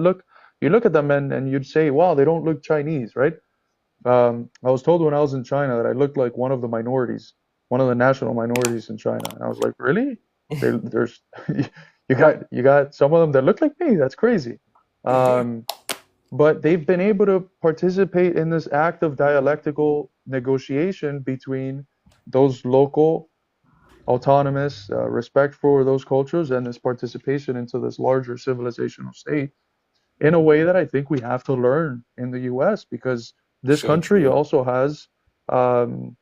[SPEAKER 2] you look at them and you'd say, wow, they don't look Chinese, right? I was told when I was in China that I looked like one of the minorities, one of the national minorities in China. And I was like, really? There's you got some of them that look like me. That's crazy. Um, but they've been able to participate in this act of dialectical negotiation between those local autonomous respect for those cultures and this participation into this larger civilizational state in a way that I think we have to learn in the US because this
[SPEAKER 1] So
[SPEAKER 2] country
[SPEAKER 1] true.
[SPEAKER 2] also has um,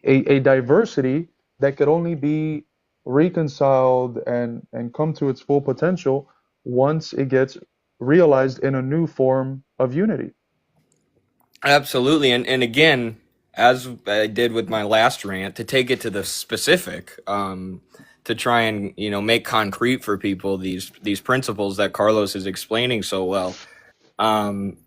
[SPEAKER 2] a diversity that could only be reconciled and come to its full potential once it gets realized in a new form of unity.
[SPEAKER 1] Absolutely. And again, as I did with my last rant, to take it to the specific, to try and make concrete for people these principles that Carlos is explaining so well. Um,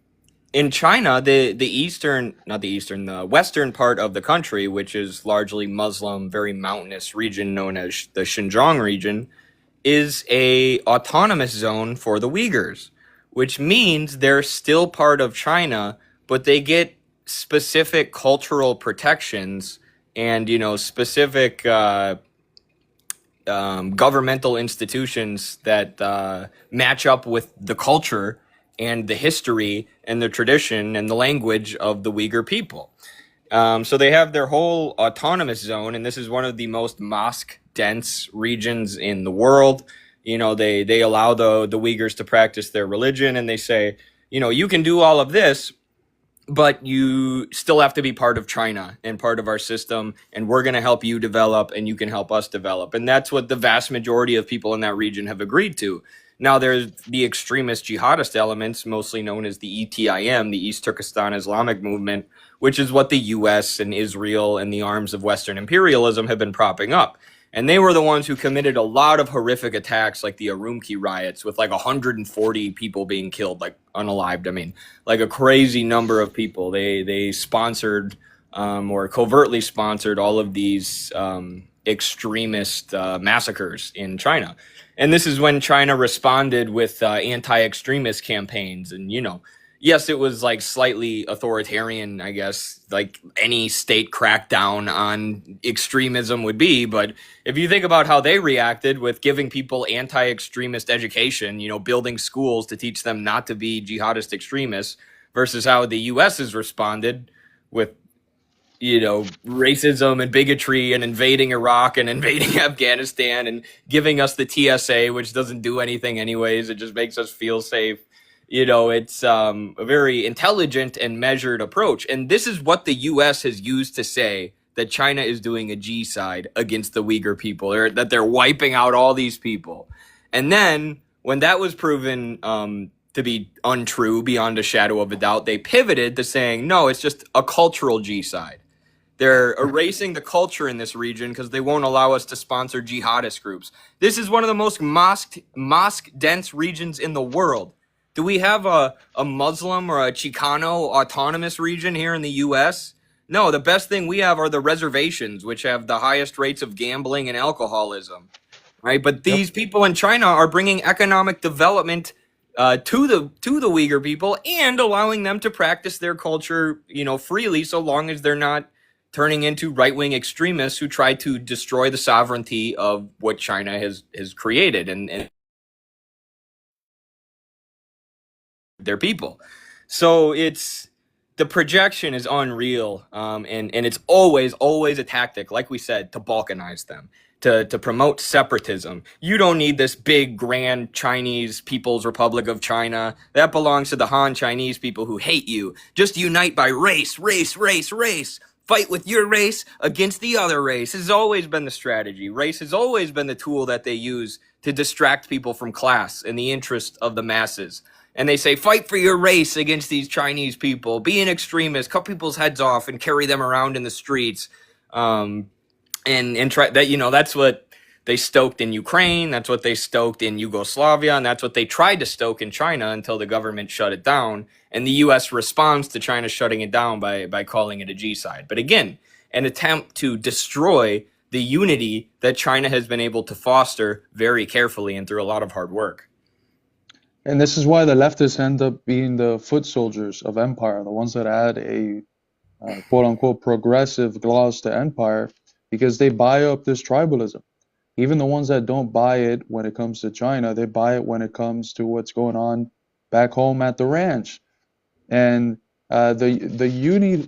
[SPEAKER 1] in China, the eastern, not the eastern, the western part of the country, which is largely Muslim, very mountainous region known as the Xinjiang region, is a autonomous zone for the Uyghurs, which means they're still part of China, but they get specific cultural protections and specific governmental institutions that match up with the culture and the history and the tradition and the language of the Uyghur people. So they have their whole autonomous zone, and this is one of the most mosque dense regions in the world. They allow the Uyghurs to practice their religion, and they say, you can do all of this, but you still have to be part of China and part of our system, and we're going to help you develop, and you can help us develop. And that's what the vast majority of people in that region have agreed to. Now, there's the extremist jihadist elements, mostly known as the ETIM, the East Turkestan Islamic Movement, which is what the US and Israel and the arms of Western imperialism have been propping up. And they were the ones who committed a lot of horrific attacks, like the Urumqi riots, with like 140 people being killed, like unalived. I mean, like a crazy number of people. They sponsored or covertly sponsored all of these extremist massacres in China. And this is when China responded with anti-extremist campaigns. And, yes, it was like slightly authoritarian, I guess, like any state crackdown on extremism would be. But if you think about how they reacted with giving people anti-extremist education, building schools to teach them not to be jihadist extremists, versus how the US has responded with racism and bigotry and invading Iraq and invading Afghanistan and giving us the TSA, which doesn't do anything anyways. It just makes us feel safe. It's a very intelligent and measured approach. And this is what the US has used to say that China is doing a G-side against the Uyghur people, or that they're wiping out all these people. And then when that was proven to be untrue beyond a shadow of a doubt, they pivoted to saying, no, it's just a cultural G-side. They're erasing the culture in this region because they won't allow us to sponsor jihadist groups. This is one of the most mosque-dense regions in the world. Do we have a Muslim or a Chicano autonomous region here in the U.S.? No, the best thing we have are the reservations, which have the highest rates of gambling and alcoholism, right? But these people in China are bringing economic development to the Uyghur people and allowing them to practice their culture, freely, so long as they're not turning into right-wing extremists who try to destroy the sovereignty of what China has created and their people. So the projection is unreal, and it's always a tactic, like we said, to balkanize them, to promote separatism. You don't need this big, grand Chinese People's Republic of China. That belongs to the Han Chinese people who hate you. Just unite by race. Fight with your race against the other race. This has always been the strategy. Race has always been the tool that they use to distract people from class in the interest of the masses. And they say, fight for your race against these Chinese people. Be an extremist. Cut people's heads off and carry them around in the streets. And try that. That's what they stoked in Ukraine. That's what they stoked in Yugoslavia. And that's what they tried to stoke in China until the government shut it down. And the U.S. responds to China shutting it down by calling it a G-side. But again, an attempt to destroy the unity that China has been able to foster very carefully and through a lot of hard work.
[SPEAKER 2] And this is why the leftists end up being the foot soldiers of empire, the ones that add a quote unquote progressive gloss to empire, because they buy up this tribalism. Even the ones that don't buy it when it comes to China, they buy it when it comes to what's going on back home at the ranch. And the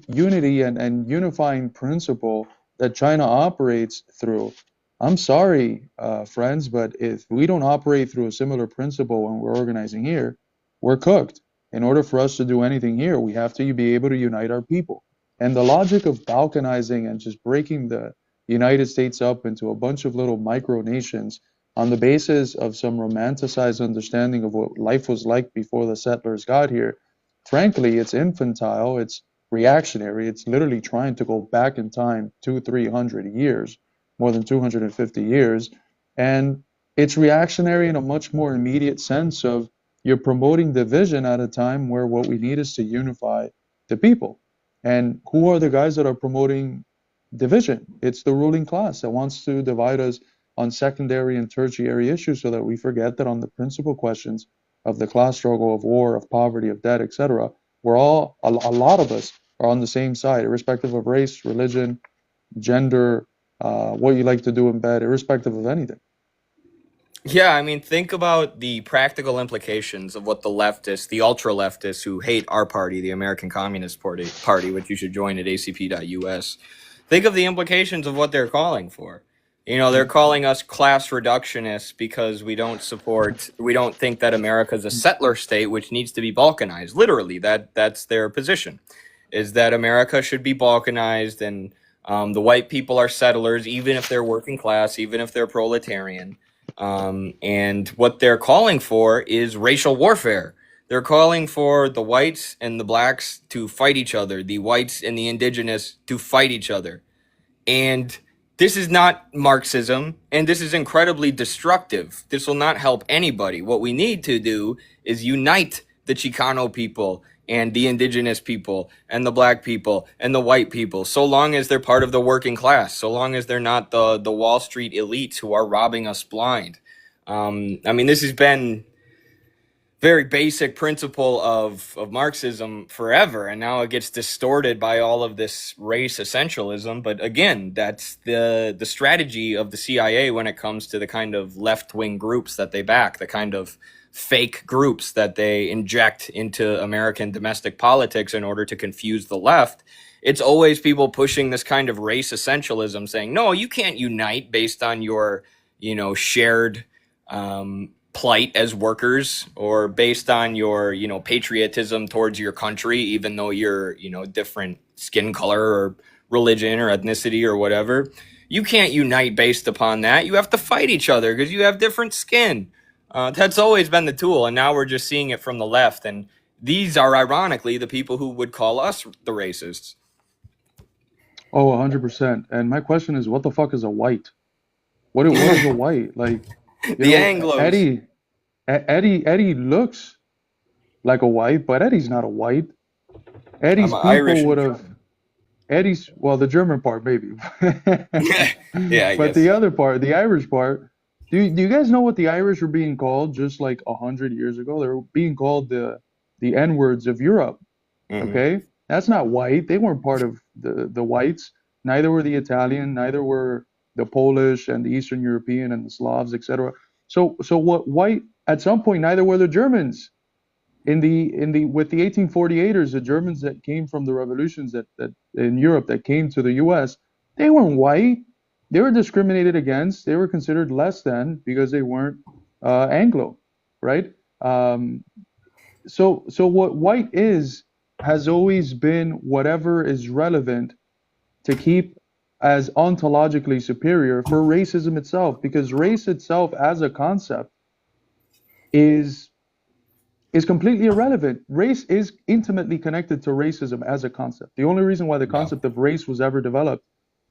[SPEAKER 2] unity and unifying principle that China operates through. I'm sorry, friends, but if we don't operate through a similar principle when we're organizing here, we're cooked. In order for us to do anything here, we have to be able to unite our people. And the logic of balkanizing and just breaking the United States up into a bunch of little micronations on the basis of some romanticized understanding of what life was like before the settlers got here, frankly, it's infantile, it's reactionary. It's literally trying to go back in time 200-300 years, more than 250 years. And it's reactionary in a much more immediate sense of you're promoting division at a time where what we need is to unify the people. And who are the guys that are promoting division? It's the ruling class that wants to divide us on secondary and tertiary issues so that we forget that on the principal questions of the class struggle, of war, of poverty, of debt, etc., we're all, a lot of us are on the same side, irrespective of race, religion, gender, what you like to do in bed, irrespective of anything.
[SPEAKER 1] Yeah, I mean, think about the practical implications of what the leftists, the ultra leftists who hate our party, the American Communist Party, which you should join at acp.us. Think of the implications of what they're calling for. You know, they're calling us class reductionists because we don't think that America is a settler state which needs to be balkanized. Literally, that's their position, is that America should be balkanized and the white people are settlers, even if they're working class, even if they're proletarian. And what they're calling for is racial warfare. They're calling for the whites and the blacks to fight each other, the whites and the indigenous to fight each other. And this is not Marxism, and this is incredibly destructive. This will not help anybody. What we need to do is unite the Chicano people and the indigenous people and the black people and the white people, so long as they're part of the working class, so long as they're not the Wall Street elites who are robbing us blind. I mean, this has been very basic principle of Marxism forever, and now it gets distorted by all of this race essentialism. But again, that's the strategy of the CIA when it comes to the kind of left-wing groups that they back, the kind of fake groups that they inject into American domestic politics in order to confuse the left. It's always people pushing this kind of race essentialism, saying, no, you can't unite based on your, shared plight as workers, or based on your patriotism towards your country, even though you're different skin color or religion or ethnicity or whatever. You can't unite based upon that. You have to fight each other because you have different skin. That's always been the tool, and now we're just seeing it from the left, and these are ironically the people who would call us the racists.
[SPEAKER 2] Oh, 100%. And my question is, what the fuck is a white? What is a white? Like,
[SPEAKER 1] The Anglos.
[SPEAKER 2] Eddie looks like a white, but Eddie's not a white.
[SPEAKER 1] I'm
[SPEAKER 2] Eddie's
[SPEAKER 1] Irish
[SPEAKER 2] people would
[SPEAKER 1] and
[SPEAKER 2] have
[SPEAKER 1] German.
[SPEAKER 2] Well, the German part maybe,
[SPEAKER 1] Yeah, I
[SPEAKER 2] but the
[SPEAKER 1] guess.
[SPEAKER 2] other part, the Irish part. Do you guys know what the Irish were being called just like 100 years ago? They were being called the N-words of Europe.
[SPEAKER 1] Hmm.
[SPEAKER 2] Okay, that's not white. They weren't part of the whites. Neither were the Italian. Neither were the Polish and the Eastern European and the Slavs, etc. So what white? At some point, neither were the Germans. In the with the 1848ers, the Germans that came from the revolutions that in Europe that came to the U.S., they weren't white. They were discriminated against. They were considered less than because they weren't Anglo, right? Um, so what white is has always been whatever is relevant to keep as ontologically superior for racism itself, because race itself as a concept is is completely irrelevant. Race is intimately connected to racism as a concept. The only reason why the
[SPEAKER 1] Yeah.
[SPEAKER 2] concept of race was ever developed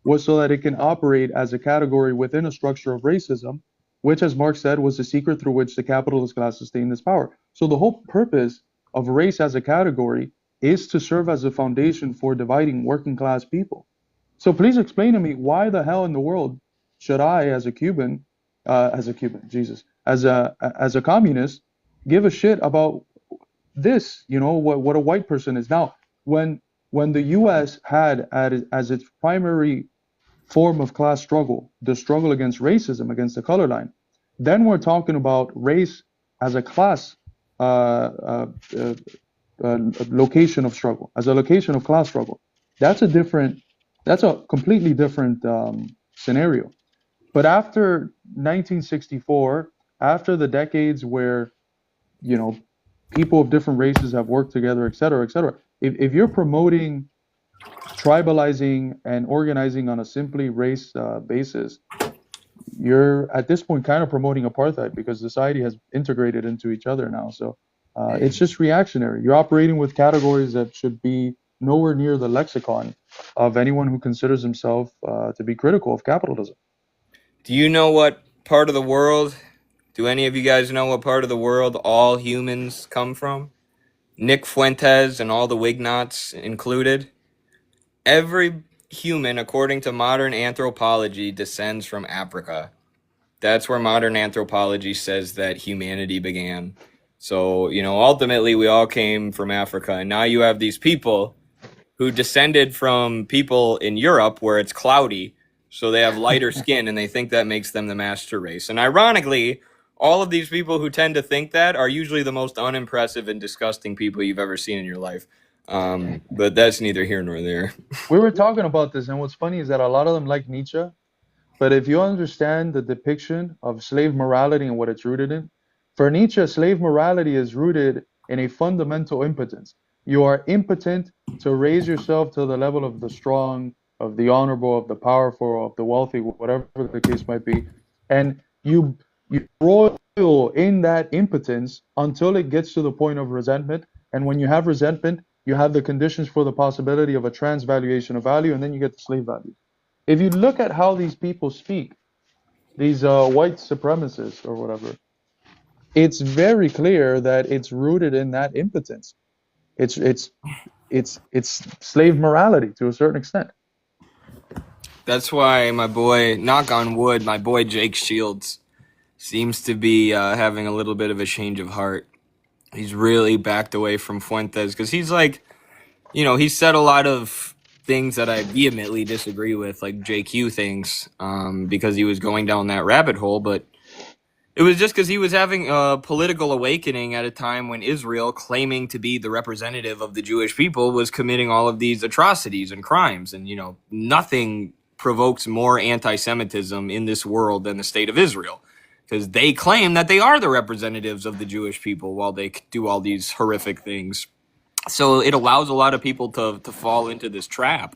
[SPEAKER 2] was so that it can operate as a category within a structure of racism, which, as Marx said, was the secret through which the capitalist class sustained its power. So the whole purpose of race as a category is to serve as a foundation for dividing working class people. So please explain to me why the hell in the world should I, as a Cuban, Jesus, as a communist, give a shit about this? What a white person is now. When the U.S. had as its primary form of class struggle the struggle against racism, against the color line, then we're talking about race as a class uh, uh, uh, location of struggle, as a location of class struggle. That's a different, that's a completely different scenario. But after 1964, after the decades where you know people of different races have worked together, et cetera, et cetera, if you're promoting tribalizing and organizing on a simply race basis, you're at this point kind of promoting apartheid because society has integrated into each other now. So it's just reactionary. You're operating with categories that should be nowhere near the lexicon of anyone who considers himself to be critical of capitalism.
[SPEAKER 1] Do you know what part of the world? Do any of you guys know what part of the world all humans come from? Nick Fuentes and all the Wignots included. Every human, according to modern anthropology, descends from Africa. That's where modern anthropology says that humanity began. So, ultimately we all came from Africa. And now you have these people who descended from people in Europe where it's cloudy. So they have lighter skin and they think that makes them the master race. And ironically, all of these people who tend to think that are usually the most unimpressive and disgusting people you've ever seen in your life. But that's neither here nor there.
[SPEAKER 2] We were talking about this, and what's funny is that a lot of them like Nietzsche. But if you understand the depiction of slave morality and what it's rooted in, for Nietzsche, slave morality is rooted in a fundamental impotence. You are impotent to raise yourself to the level of the strong, of the honorable, of the powerful, of the wealthy, whatever the case might be. And you roil in that impotence until it gets to the point of resentment. And when you have resentment, you have the conditions for the possibility of a transvaluation of value, and then you get the slave value. If you look at how these people speak, these white supremacists or whatever, it's very clear that it's rooted in that impotence. It's it's it's slave morality to a certain extent.
[SPEAKER 1] That's why my boy, knock on wood, my boy Jake Shields seems to be having a little bit of a change of heart. He's really backed away from Fuentes because he's like, he said a lot of things that I vehemently disagree with, like JQ things, because he was going down that rabbit hole. But it was just because he was having a political awakening at a time when Israel, claiming to be the representative of the Jewish people, was committing all of these atrocities and crimes. And, nothing provokes more anti-Semitism in this world than the state of Israel, because they claim that they are the representatives of the Jewish people while they do all these horrific things. So it allows a lot of people to fall into this trap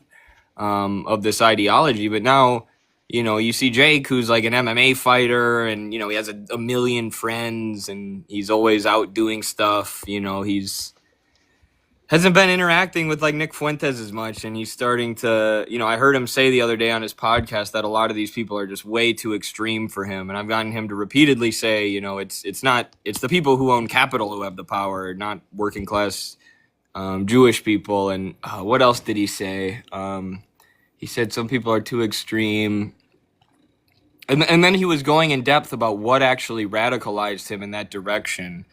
[SPEAKER 1] of this ideology. But now, you see Jake, who's like an MMA fighter, and he has a million friends, and he's always out doing stuff. He's hasn't been interacting with like Nick Fuentes as much, and he's starting to. I heard him say the other day on his podcast that a lot of these people are just way too extreme for him, and I've gotten him to repeatedly say, it's the people who own capital who have the power, not working class Jewish people. And what else did he say? He said some people are too extreme. And then he was going in depth about what actually radicalized him in that direction.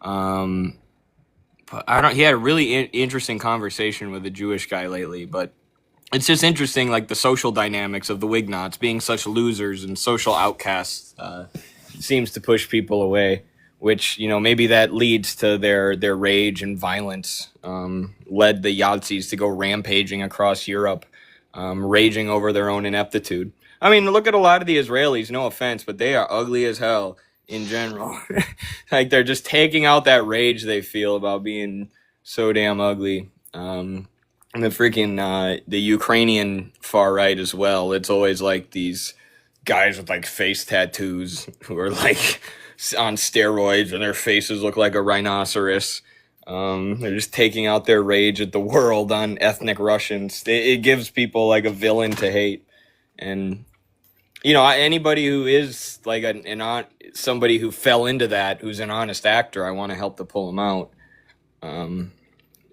[SPEAKER 1] But he had a really interesting conversation with a Jewish guy lately. But it's just interesting, like the social dynamics of the Wignots being such losers and social outcasts seems to push people away, which, maybe that leads to their rage and violence, led the Yazidis to go rampaging across Europe, raging over their own ineptitude. I mean, look at a lot of the Israelis, no offense, but they are ugly as hell in general. Like, they're just taking out that rage they feel about being so damn ugly. And the freaking, the Ukrainian far right as well. It's always like these guys with like face tattoos who are like on steroids and their faces look like a rhinoceros. They're just taking out their rage at the world on ethnic Russians. It gives people like a villain to hate. And, anybody who is like somebody who fell into that, who's an honest actor, I want to help to pull them out.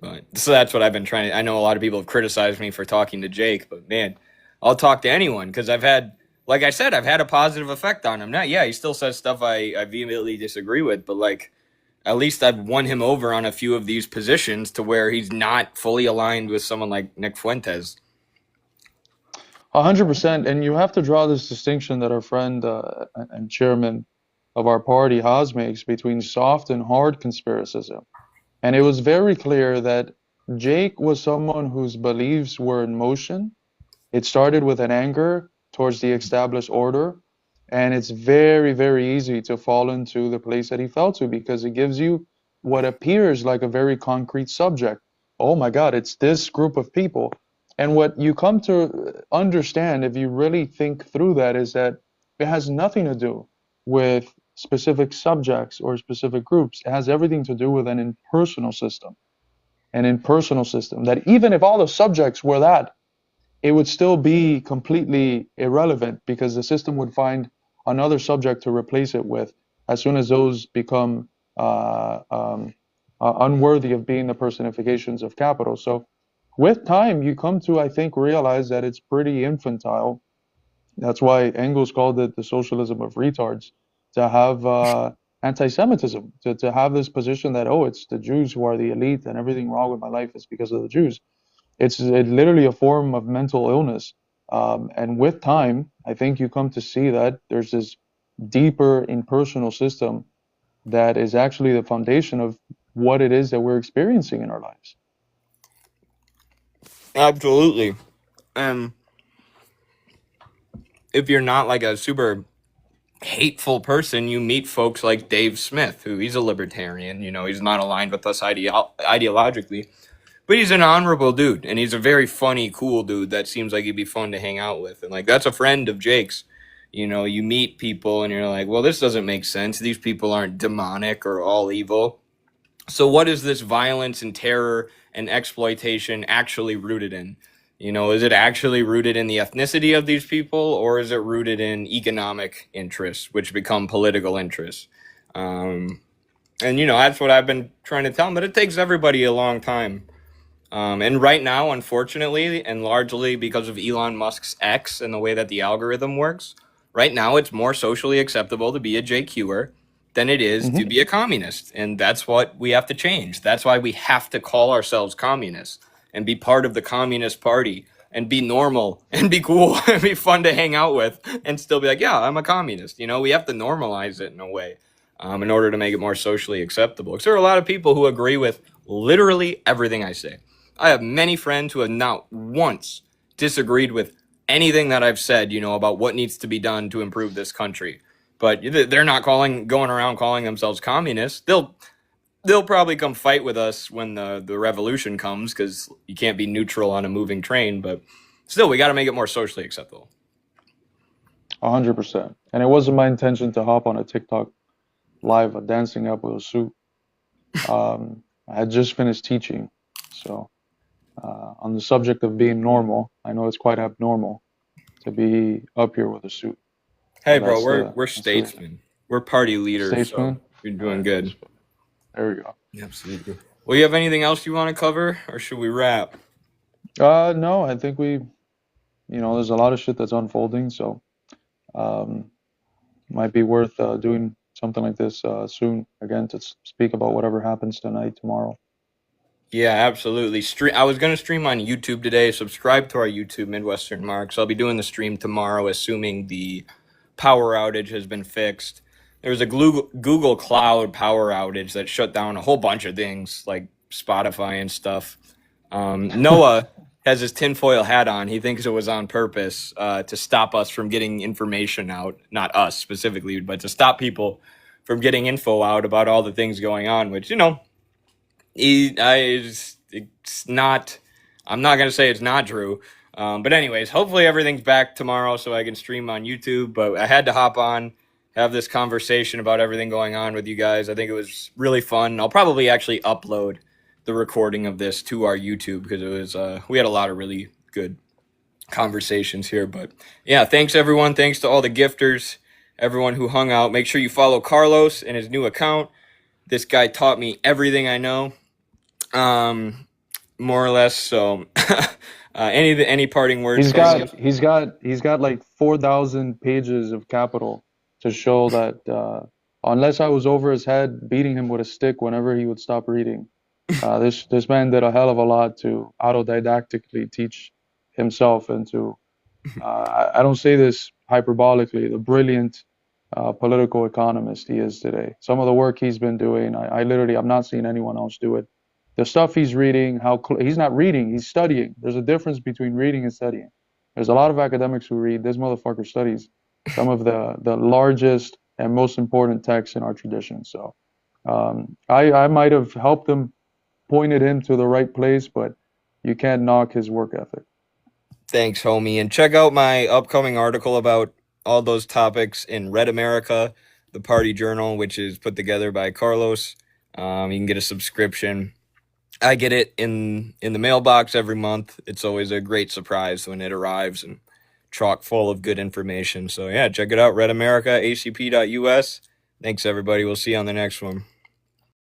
[SPEAKER 1] But so that's what I've been trying to. I know a lot of people have criticized me for talking to Jake, but man, I'll talk to anyone because like I said, I've had a positive effect on him. He still says stuff I vehemently disagree with, but like, at least I've won him over on a few of these positions to where he's not fully aligned with someone like Nick Fuentes.
[SPEAKER 2] 100%. And you have to draw this distinction that our friend and chairman of our party, Haas, makes between soft and hard conspiracism. And it was very clear that Jake was someone whose beliefs were in motion. It started with an anger towards the established order. And it's very, very easy to fall into the place that he fell to because it gives you what appears like a very concrete subject. Oh my God, it's this group of people. And what you come to understand, if you really think through that, is that it has nothing to do with specific subjects or specific groups. It has everything to do with an impersonal system. an impersonal system, that even if all the subjects were that, it would still be completely irrelevant because the system would find another subject to replace it with as soon as those become unworthy of being the personifications of capital. So with time, you come to, I think, realize that it's pretty infantile. That's why Engels called it the socialism of retards, to have anti-Semitism, to have this position that, oh, it's the Jews who are the elite and everything wrong with my life is because of the Jews. It's literally a form of mental illness. And with time, I think you come to see that there's this deeper impersonal system that is actually the foundation of what it is that we're experiencing in our lives.
[SPEAKER 1] Absolutely. And if you're not like a super hateful person, you meet folks like Dave Smith, who he's a libertarian. He's not aligned with us ideologically, but he's an honorable dude, and he's a very funny, cool dude that seems like he'd be fun to hang out with. And like that's a friend of Jake's. You meet people and you're like, well, this doesn't make sense. These people aren't demonic or all evil. So what is this violence and terror and exploitation actually rooted in? Is it actually rooted in the ethnicity of these people, or is it rooted in economic interests, which become political interests? And that's what I've been trying to tell them, but it takes everybody a long time. And right now, unfortunately, and largely because of Elon Musk's X and the way that the algorithm works, right now it's more socially acceptable to be a JQer than it is to be a communist. And that's what we have to change. That's why we have to call ourselves communists and be part of the Communist Party and be normal and be cool and be fun to hang out with and still be like, yeah, I'm a communist. We have to normalize it in a way in order to make it more socially acceptable. Because there are a lot of people who agree with literally everything I say. I have many friends who have not once disagreed with anything that I've said, about what needs to be done to improve this country. But they're not going around calling themselves communists. They'll probably come fight with us when the revolution comes, because you can't be neutral on a moving train. But still, we got to make it more socially acceptable.
[SPEAKER 2] 100%. And it wasn't my intention to hop on a TikTok live dancing up with a suit. I had just finished teaching. So on the subject of being normal, I know it's quite abnormal to be up here with a suit.
[SPEAKER 1] Hey, bro, we're statesmen. We're party leaders.
[SPEAKER 2] Statesmen?
[SPEAKER 1] So you're doing good.
[SPEAKER 2] There we go.
[SPEAKER 1] Absolutely. Well, you have anything else you want to cover, or should we wrap?
[SPEAKER 2] No, I think there's a lot of shit that's unfolding, so might be worth doing something like this soon again to speak about whatever happens tonight, tomorrow.
[SPEAKER 1] Yeah, absolutely. I was going to stream on YouTube today. Subscribe to our YouTube, Midwestern Marks. I'll be doing the stream tomorrow, assuming the power outage has been fixed. There was a Google Cloud power outage that shut down a whole bunch of things like Spotify and stuff. Noah has his tinfoil hat on. He thinks it was on purpose to stop us from getting information out. Not us specifically, but to stop people from getting info out about all the things going on, which, it's not. I'm not gonna say it's not true, but anyways, hopefully everything's back tomorrow so I can stream on YouTube. But I had to hop on, have this conversation about everything going on with you guys. I think it was really fun. I'll probably actually upload the recording of this to our YouTube because it was we had a lot of really good conversations here. But yeah, thanks everyone. Thanks to all the gifters, everyone who hung out. Make sure you follow Carlos and his new account. This guy taught me everything I know. More or less. So, any parting words?
[SPEAKER 2] He's got like 4,000 pages of capital to show that unless I was over his head beating him with a stick whenever he would stop reading, this man did a hell of a lot to autodidactically teach himself and to I don't say this hyperbolically, the brilliant political economist he is today. Some of the work he's been doing, I literally I'm not seeing anyone else do it. The stuff he's reading, he's not reading, he's studying. There's a difference between reading and studying. There's a lot of academics who read. This motherfucker studies some of the largest and most important texts in our tradition. So I might have helped him, pointed him to the right place, but you can't knock his work ethic.
[SPEAKER 1] Thanks, homie. And check out my upcoming article about all those topics in Red America, the party journal, which is put together by Carlos. You can get a subscription. I get it in the mailbox every month. It's always a great surprise when it arrives and chock full of good information. So yeah, check it out, redamerica.acp.us. Thanks everybody. We'll see you on the next one.